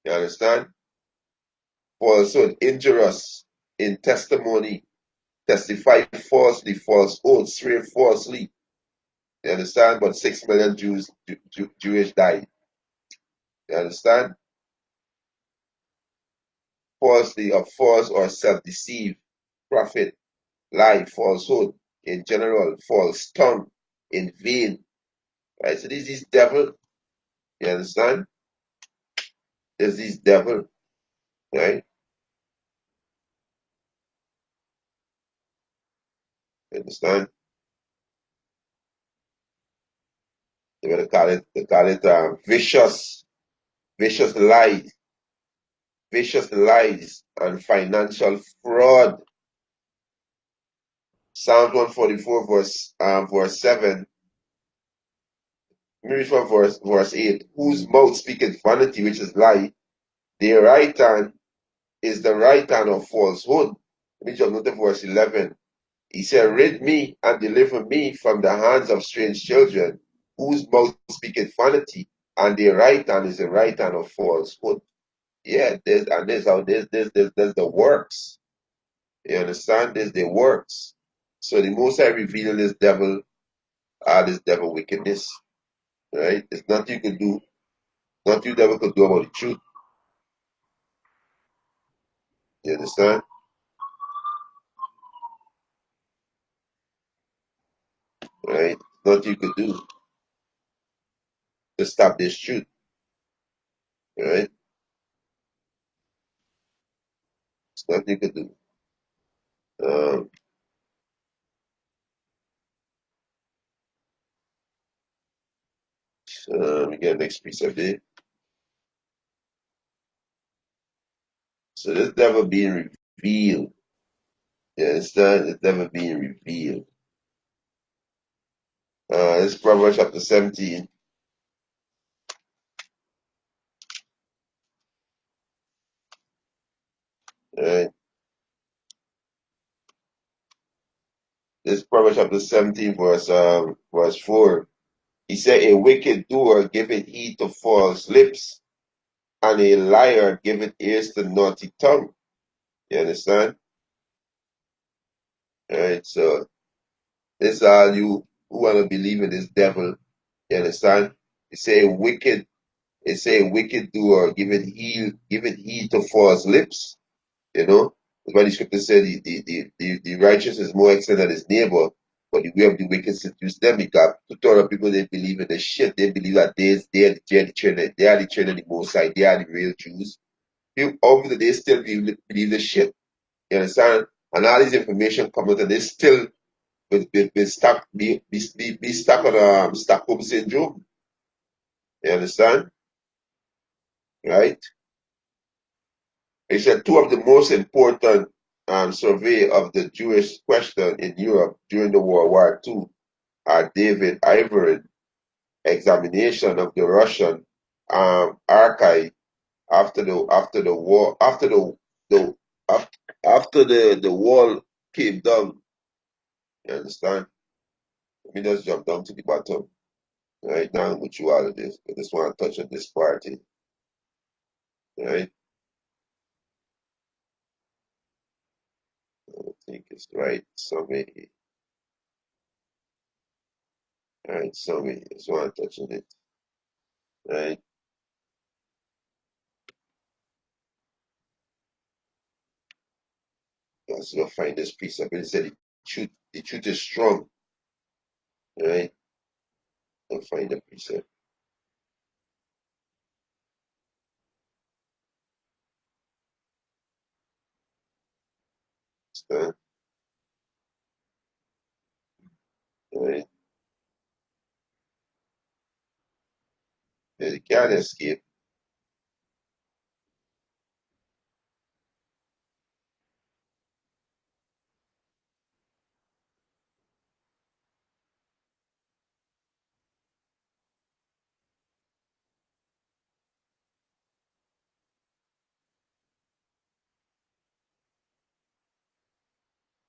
You understand? Falsehood, injurious in testimony, testify falsely, false oath, swear falsely. You understand? But 6 million Jewish died. You understand? Falsely or false or self-deceive, prophet, lie, falsehood, in general, false tongue, in vain. Right? So this is devil. You understand? This is devil. Right? You understand? They call it vicious vicious lies and financial fraud. Psalms 144 verse 7. Let me read from verse 8. Whose mouth speaketh vanity, which is lie, their right hand is the right hand of falsehood. Let me jump down to verse 11. He said, rid me and deliver me from the hands of strange children, whose mouth speaketh vanity, and their right hand is the right hand of falsehood. Yeah, there's the works. You understand? There's the works. So the Most High revealing this devil wickedness. Right? There's nothing you can do, nothing you devil could do about the truth. You understand? Right? Nothing you could do to stop this truth. Right? There's nothing you could do. Um, we get the next precept there. So this devil being revealed. You understand? This devil being revealed. This is Proverbs chapter 17. Right? This is Proverbs chapter 17, verse 4. He said, a wicked doer giveth heed to false lips, and a liar giveth ears to naughty tongue. You understand? Alright, so this is all you who want to believe in this devil. You understand? It say a wicked doer giveth heed to false lips, you know. That's why the scripture said the righteous is more excellent than his neighbor, but the way of the wicked seduce them. Because to of people, they believe in the shit. They believe that they are the children, they are the children of the Most High, they are the real Jews. People, obviously, they still believe the shit. You understand? And all this information coming out, and they still be stuck, be stuck on Stockholm syndrome. You understand? Right? He said two of the most important survey of the Jewish question in Europe during the World War II are David Ivory examination of the Russian archive after the war the after the wall came down. You understand? Let me just jump down to the bottom. Right now with you all of this. I just want to touch on this party. Right? I think it's right. Somebody right, somebody just want to touch on it. Right? Let's go find this precept. It said the truth is strong. Right? Go find the precept. Understand? Right? They can't escape.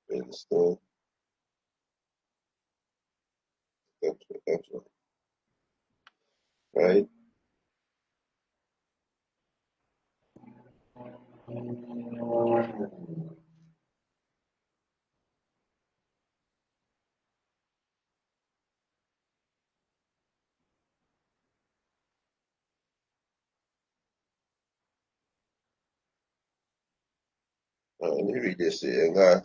You understand? That's right. Let me read this. Let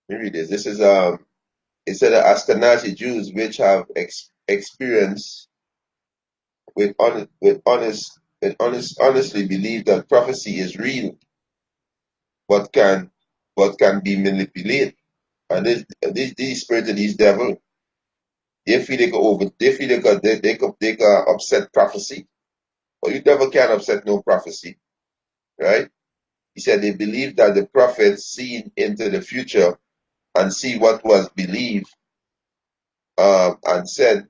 me read this. This is it said that Ashkenazi Jews which have experience honestly believe that prophecy is real, but can be manipulated. And these spirits and these devils, they feel they they can upset prophecy. But you devil can't upset no prophecy, right? He said they believe that the prophets seen into the future and see what was believed and said,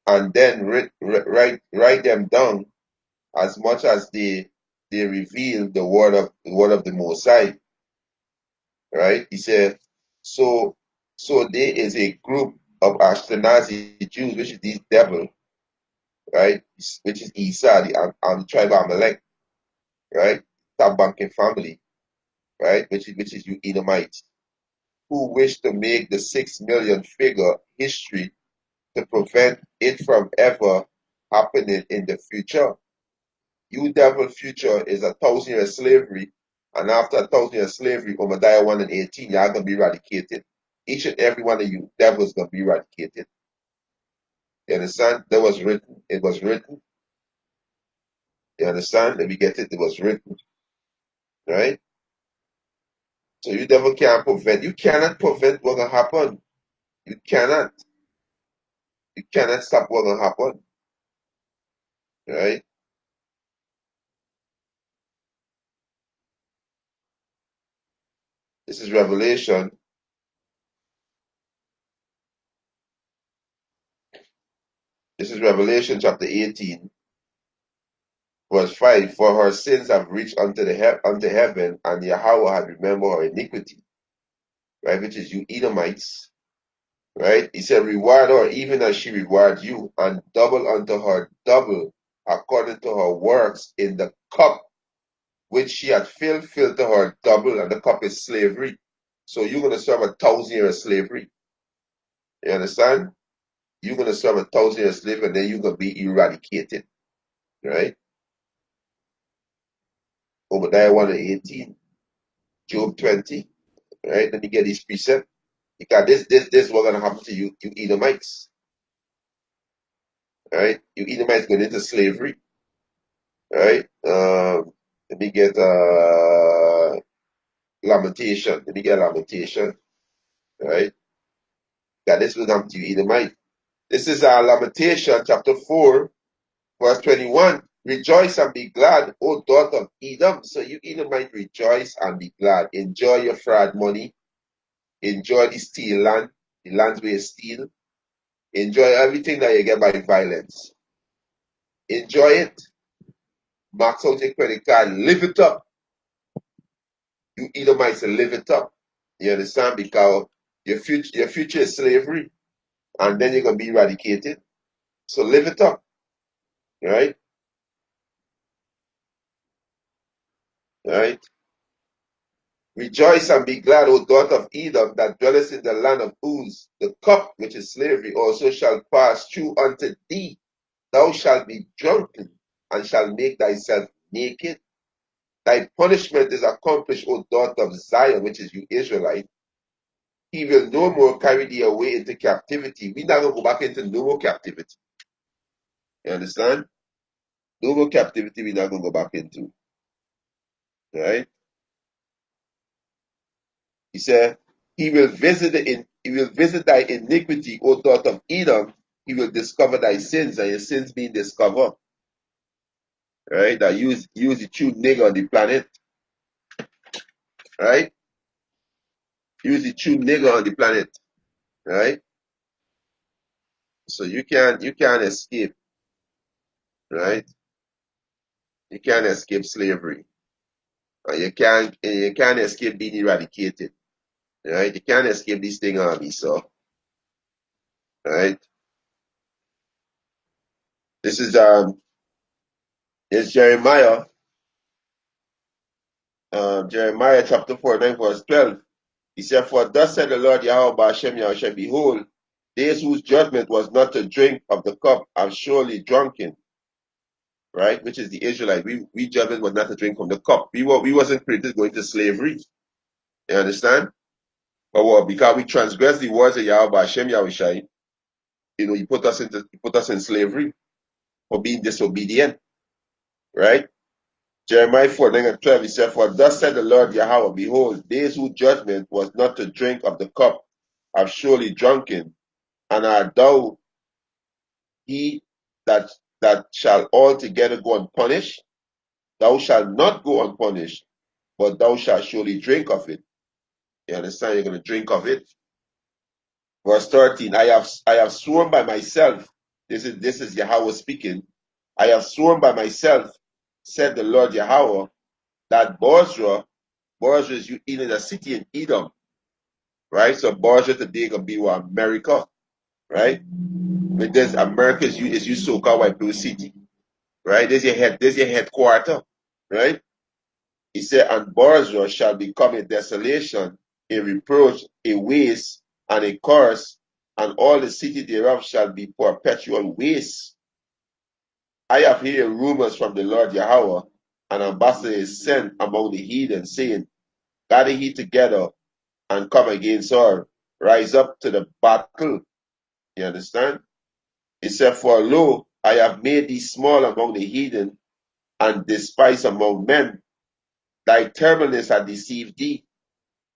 and then write them down as much as they reveal the word of the Most High, right? He said, so there is a group of Ashkenazi Jews, which is these devil, right? Which is Esau, the tribe of Amalek, right? Top banking family, right? Which is you Edomites, who wish to make the 6 million figure history to prevent it from ever happening in the future. You devil future is 1,000 year slavery, and after 1,000 year slavery, Obadiah 1 and 18, y'all gonna be eradicated. Each and every one of you devils gonna be eradicated. You understand? That was written. It was written. You understand? Let me get it. It was written. Right? So you devil can't prevent. You cannot prevent what gonna happen. You cannot. You cannot stop what gonna happen. Right? This is Revelation. This is Revelation chapter 18, verse 5. For her sins have reached unto heaven, and Yahweh had remembered her iniquity. Right? Which is you Edomites. Right? He said, reward her even as she reward you, and double unto her double according to her works in the cup which she had filled to her double, and the cup is slavery. So you're gonna serve 1,000 year of slavery. You understand? You're gonna serve 1,000 year of slavery, and then you're gonna be eradicated. Right? Obadiah 1 and 18. Job 20, right? Let me get these precepts. Because this is what's gonna happen to you, you Edomites, right? You Edomites going into slavery, right? Let me get lamentation. Let me get lamentation, right? That this will happen to you Edomite. This is Lamentation chapter 4, verse 21. Rejoice and be glad, O daughter of Edom. So you Edomite, rejoice and be glad. Enjoy your fraud money. Enjoy the steal land, the lands where you steal. Enjoy everything that you get by violence. Enjoy it. Max out your credit card. Live it up. You Edomites, live it up. You understand? Because your future is slavery, and then you're gonna be eradicated. So live it up, right? Right? Rejoice and be glad, O daughter of Edom, that dwellest in the land of Uz. The cup, which is slavery, also shall pass through unto thee. Thou shalt be drunken, and shalt make thyself naked. Thy punishment is accomplished, O daughter of Zion, which is you Israelite. He will no more carry thee away into captivity. We're not going to go back into no more captivity. You understand? No more captivity we're not going to go back into. Right? He said, he will visit thy iniquity, O daughter of Edom. He will discover thy sins, and your sins being discovered. Right? That use the true nigger on the planet. Right? Use the true nigger on the planet. Right? So you can't escape. Right? You can't escape slavery. You can't escape being eradicated. Right? You can't escape this thing on me, so right? This is it's Jeremiah chapter 4, 9 verse 12. He said, For thus said the Lord Yahweh Hashem Yahushua, behold, those whose judgment was not to drink of the cup are surely drunken, right? Which is the Israelite. We judgment was not to drink from the cup. We wasn't created going to slavery. You understand? But what? Because we transgressed the words of Yahweh Hashem Yahushua, he put us in slavery for being disobedient, right? Jeremiah 4, 9 and 12, he said, For thus said the Lord Yahweh, behold, those whose judgment was not to drink of the cup are surely drunken, and art thou he that shall altogether go unpunished? Thou shalt not go unpunished, but thou shalt surely drink of it. You understand? You're going to drink of it. Verse 13, I have sworn by myself, this is Yahweh speaking, I have sworn by myself, said the Lord Yahweh, that Bozrah is you in a city in Edom, right? So Bozrah today gonna be what America, right? But there's America is you so-called white blue city, right? There's your headquarter, right? He said, and Bozrah shall become a desolation, a reproach, a waste, and a curse, and all the city thereof shall be perpetual waste. I have heard rumors from the Lord Yahweh, an ambassador is sent among the heathen, saying, Gather ye together and come against her. Rise up to the battle. You understand? He said, For lo, I have made thee small among the heathen and despised among men. Thy terribleness hath deceived thee,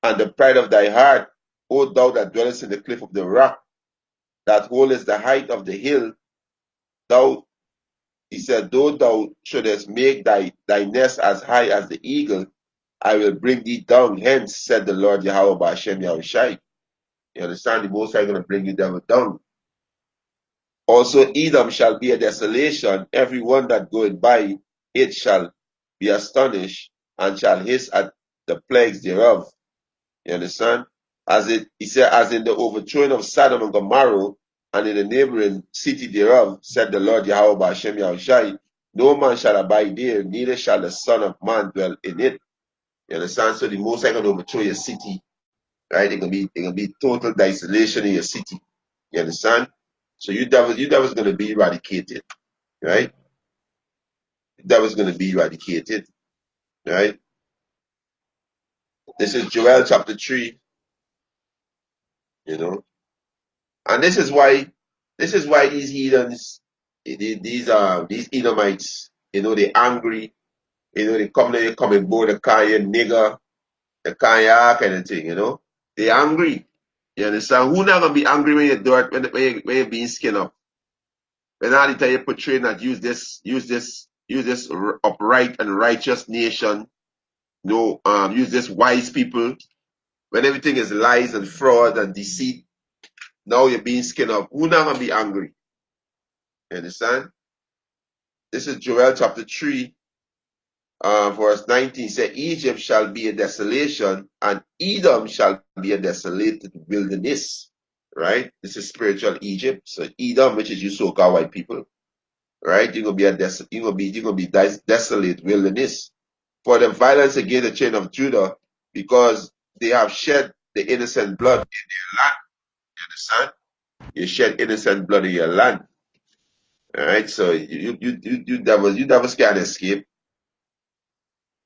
and the pride of thy heart, O thou that dwellest in the cliff of the rock, that holdest the height of the hill. Thou, he said, though thou shouldest make thy nest as high as the eagle, I will bring thee down hence, said the Lord Yahweh Ba'ashem Yahushai. You understand? The Most High going to bring you down. Also, Edom shall be a desolation. Every one that goeth by it shall be astonished and shall hiss at the plagues thereof. You understand? He said, as in the overthrowing of Sodom and Gomorrah and in the neighboring city thereof, said the Lord Yahweh Ba'ashem Yahushai, no man shall abide there, neither shall the Son of Man dwell in it. You understand? So the Most High going to overthrow your city, right? It gonna be total desolation in your city. You understand? So you devil's gonna be eradicated, right? The devil's gonna be eradicated, right? This is Joel chapter 3, you know. And this is why these heathens, these Edomites, they angry, they come and board the Kanye nigger, the Kanye kind of thing. They angry. You understand? Who not gonna be angry when you do it when you're being skinned up? When all the time you portray that use this upright and righteous nation, use this wise people, when everything is lies and fraud and deceit, now you're being skinned up. Who not gonna be angry? You understand? This is Joel chapter 3, verse 19. Say, Egypt shall be a desolation, and Edom shall be a desolated wilderness. Right? This is spiritual Egypt. So Edom, which is you so-called white people, right? You're gonna be desolate wilderness. For the violence against the children of Judah, because they have shed the innocent blood in their land. You understand? You shed innocent blood in your land. All right, so you devils can't escape.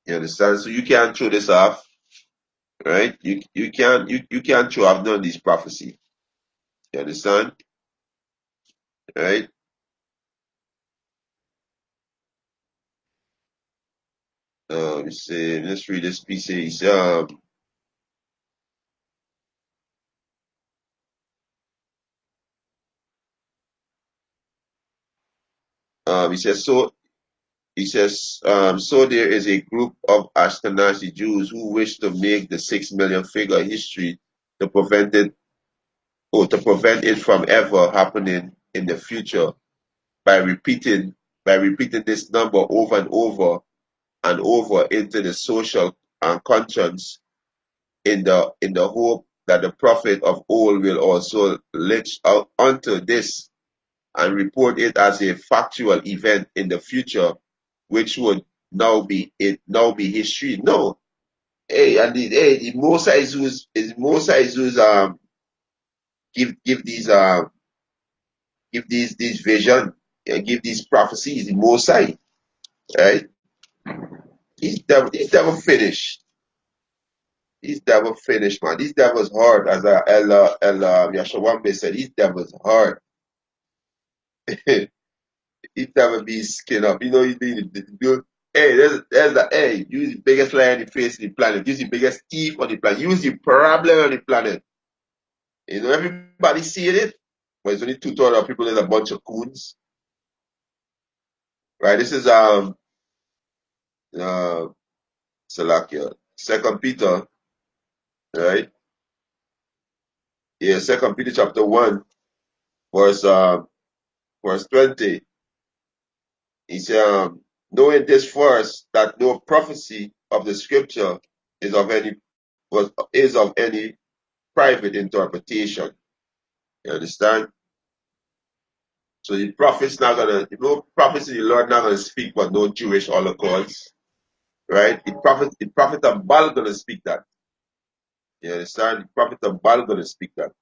You understand? So you can't throw this off, right? You can't throw off none of these prophecy. You understand? Right? Let's read this piece here. He says so. He says, so there is a group of Ashkenazi Jews who wish to make the 6 million figure history to prevent it from ever happening in the future by repeating this number over and over into the social conscience in the hope that the prophet of old will also latch out onto this and report it as a factual event in the future, which would now be history. No, the Mosai Zeus give these vision, give these prophecies. The Mosai, right? He's never finished. He's never finished, man. These devils hard, as Yashawambe said. These devils hard. He never be skin up. He's being hey, use the biggest lie on the face of the planet. Use the biggest thief on the planet. Use the problem on the planet. Everybody seeing it. But it's only 2/3 of people is a bunch of coons. Right? This is uh Salakia. Second Peter, right? Yeah, Second Peter chapter 1, verse verse 20. He said, knowing this first, that no prophecy of the scripture is of any private interpretation. You understand? So the prophet's not gonna, no prophets in the Lord not gonna speak but no Jewish holocaust, right? The prophet of Baal gonna speak that. You understand? The prophet of Baal gonna speak that,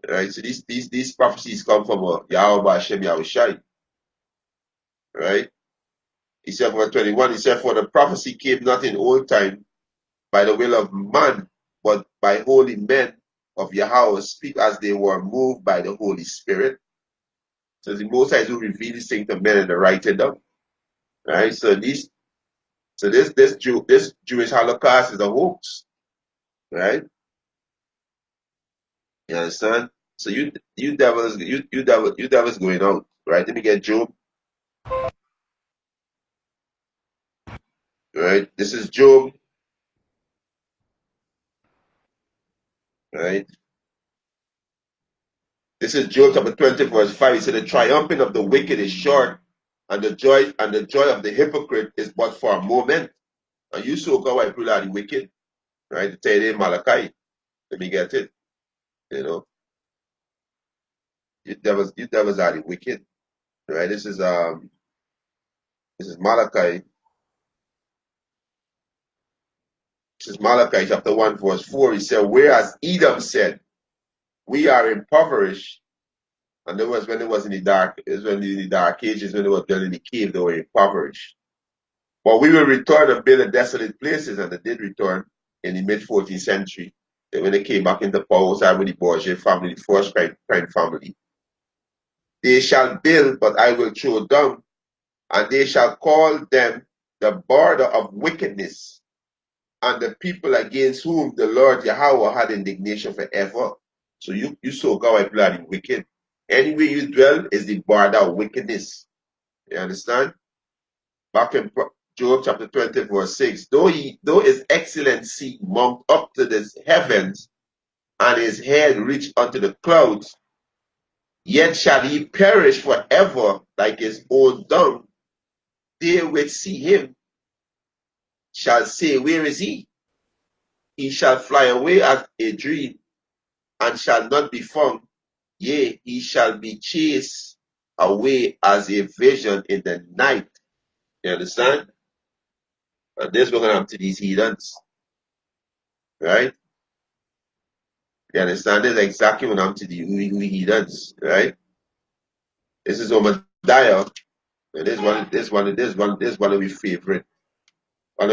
right? So these prophecies come from Yahweh Hashem Yahushai, right? He said, verse 21. He said, for the prophecy came not in old time by the will of man, but by holy men of Yahweh, speak as they were moved by the Holy Spirit. So the Most High will reveal these things to men and they write it down. Right? This Jewish Holocaust is a hoax. Right? You understand? So you devils going out. Right? Let me get Job. Right? This is Job. Right? This is Job chapter 20, verse 5. He said, the triumphing of the wicked is short, and the joy of the hypocrite is but for a moment. And you so-called white people are the wicked. Right? To tell you Malachi. Let me get it. You know, you devils are the wicked. Right? This is Malachi. This is Malachi chapter 1, verse 4. He said, whereas Edom said, we are impoverished. And there was when it was in the dark, it was when in the dark ages, when they were building the cave, they were impoverished. But we will return and build the desolate places, and they did return. in the mid 14th century. Then when they came back into power, was with the Borgia family, the first crime family. They shall build, but I will throw down, and they shall call them the border of wickedness, and the people against whom the Lord Yahweh had indignation forever. So you saw God bloody wicked. Anywhere you dwell is the border of wickedness. You understand? Back in Job chapter 20, verse 6. Though his excellency mount up to the heavens, and his head reach unto the clouds, yet shall he perish forever like his own dung. They which see him shall say, where is he? He shall fly away as a dream, and shall not be found. Yea, he shall be chased away as a vision in the night. You understand? And this will happen to these heathens. Right? You understand? This is exactly what happened to the heathens. Right? This is Obadiah. And this one of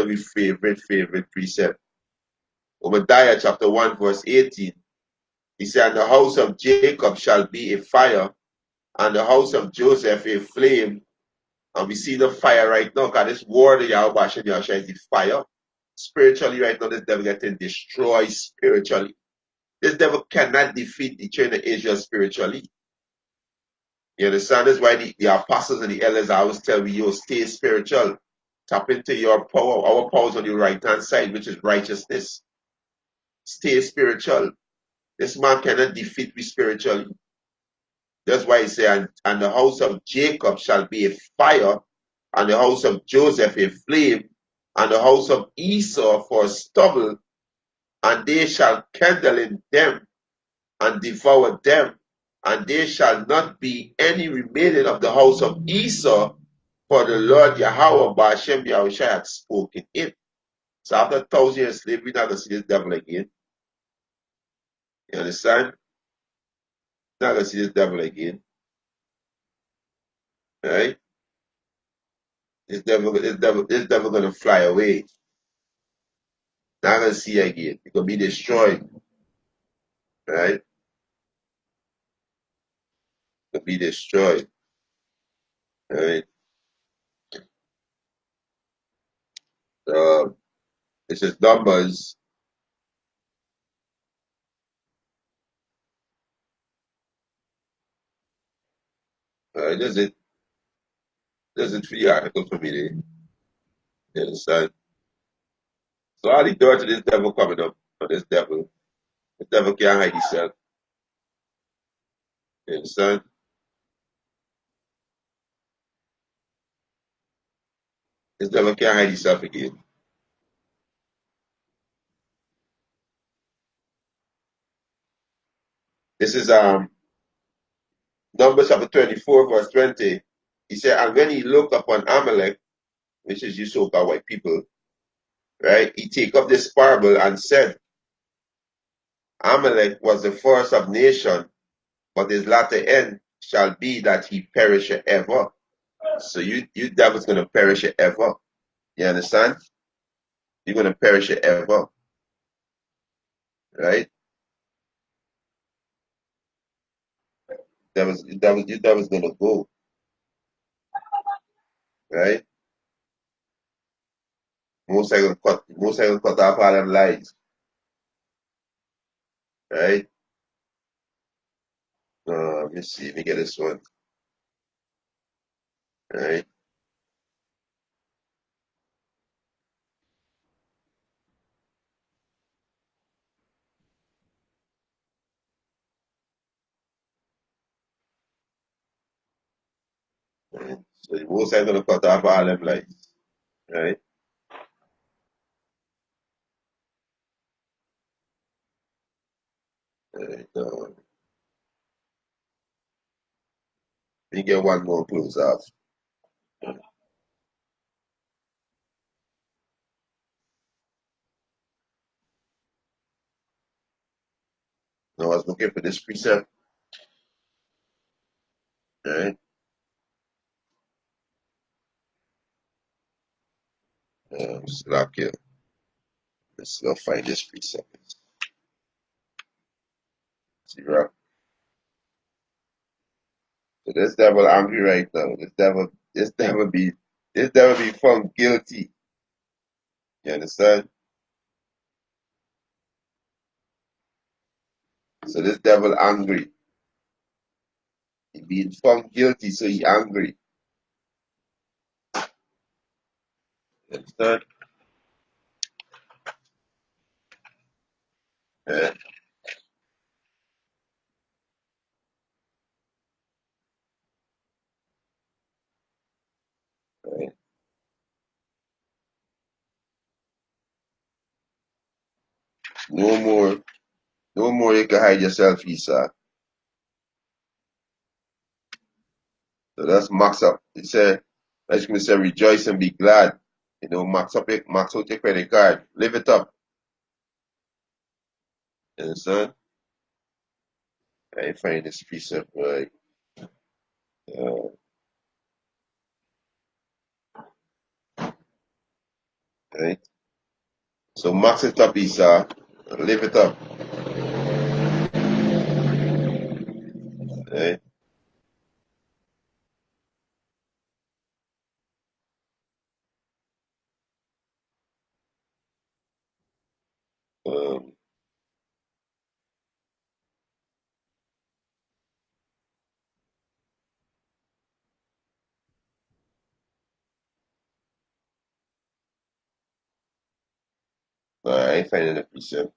my favorite precept. Obadiah chapter 1, verse 18. He said, and the house of Jacob shall be a fire, and the house of Joseph a flame. And we see the fire right now, because this war that Yahweh Hashem Yahshua is the fire. Spiritually, right now, this devil getting destroyed spiritually. This devil cannot defeat the children of Israel spiritually. You understand? That's why the apostles and the elders always tell me, yo, stay spiritual. Tap into your power. Our power is on your right hand side, which is righteousness. Stay spiritual. This man cannot defeat me spiritually. That's why he said, and the house of Jacob shall be a fire, and the house of Joseph a flame, and the house of Esau for stubble, and they shall kindle in them and devour them, and there shall not be any remaining of the house of Esau, for the Lord Yahweh Ba'ashem Yahushua had spoken it. So after 1,000 years slavery, we're not going to see this devil again. You understand? Not going to see this devil again. Right? This devil gonna fly away. Not gonna see again. It's gonna be destroyed. Right? Gonna be destroyed. Right? Um, this is Numbers. This is This is 3 articles for me there. You understand? So all the door to this devil coming up on this devil. The devil can't hide himself. You understand? This devil can't hide himself again. This is Numbers chapter 24, verse 20. He said, and when he looked upon Amalek, which is you so-called white people, right? He take up this parable and said, Amalek was the first of nation, but his latter end shall be that he perish ever. So you devil's gonna perish ever. You understand? You're gonna perish ever, right? You devil's gonna go, right? Most I gonna cut off all them lies, right? Let me see, let me get this one, right? Right? So the most I gonna cut off all them lies, right? Right. Let me get one more close off. Now I was looking for this precept, right? Slack here. Let's go find this precept. See, right? So this devil angry right now. This devil be found guilty. You understand? So this devil angry. He being found guilty, so he angry. You understand? Yeah, right. No more, no more you can hide yourself, Esau. So that's max up. It said, like me say, rejoice and be glad. You know, max out your credit card. Live it up. You understand? I find this precept right. Uh, right. So max it up, Esau. Live it up. Right. Um, I ain't finding the precept.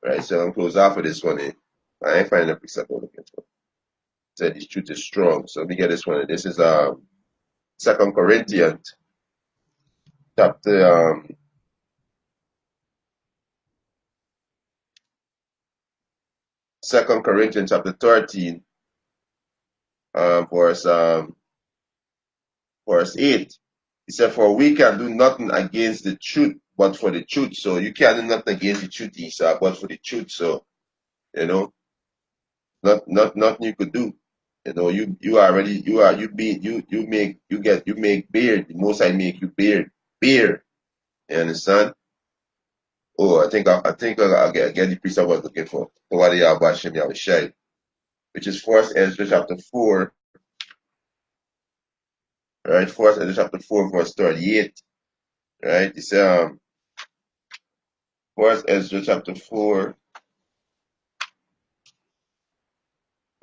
Right. So I'm close off of this one. I ain't finding the precept I'm looking for. Said this truth is strong. So let me get this one. This is Second Corinthians chapter Second Corinthians chapter 13, verse verse 8. He said, for we can do nothing against the truth, but for the truth. So you can't do nothing against the truth, Esau, but for the truth. So, you know, nothing you could do. You know, you already you are you be you make beard. The most I make you beard. You understand? Oh, I get the piece I was looking for. What they are Hashem Yahushai, which is First Ezra chapter 4, right? First Ezra chapter 4, verse 38, right? It's First Ezra chapter 4,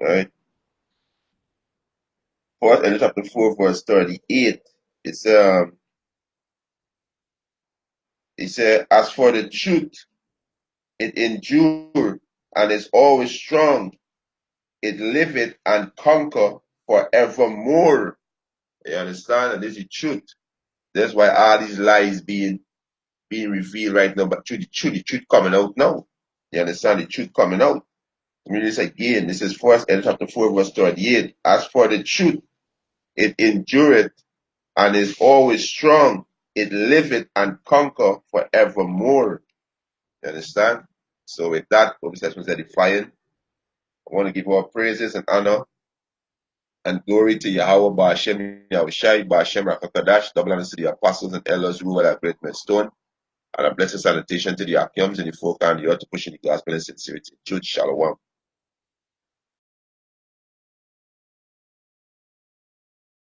right? First Ezra chapter 4, verse 38. It's it said, as for the truth, it endure and is always strong. It liveth and conquer forevermore. You understand? And this is the truth. That's why all these lies being revealed right now, but the truth coming out now. You understand the truth coming out? Let me read this again. This is First Ezra chapter 4, verse 38. As for the truth, it endureth and is always strong. It liveth and conquer forevermore. You understand? So with that, obviously, as was edifying, I want to give all praises and honor and glory to Yahweh, Ba'ashem, Yahushai, Ba'ashem, Rakakadash, double honor to the apostles and elders who were that great stone, and a blessed salutation to the Akims and the folk and the earth to pushing the gospel in sincerity. Truth, Shalom.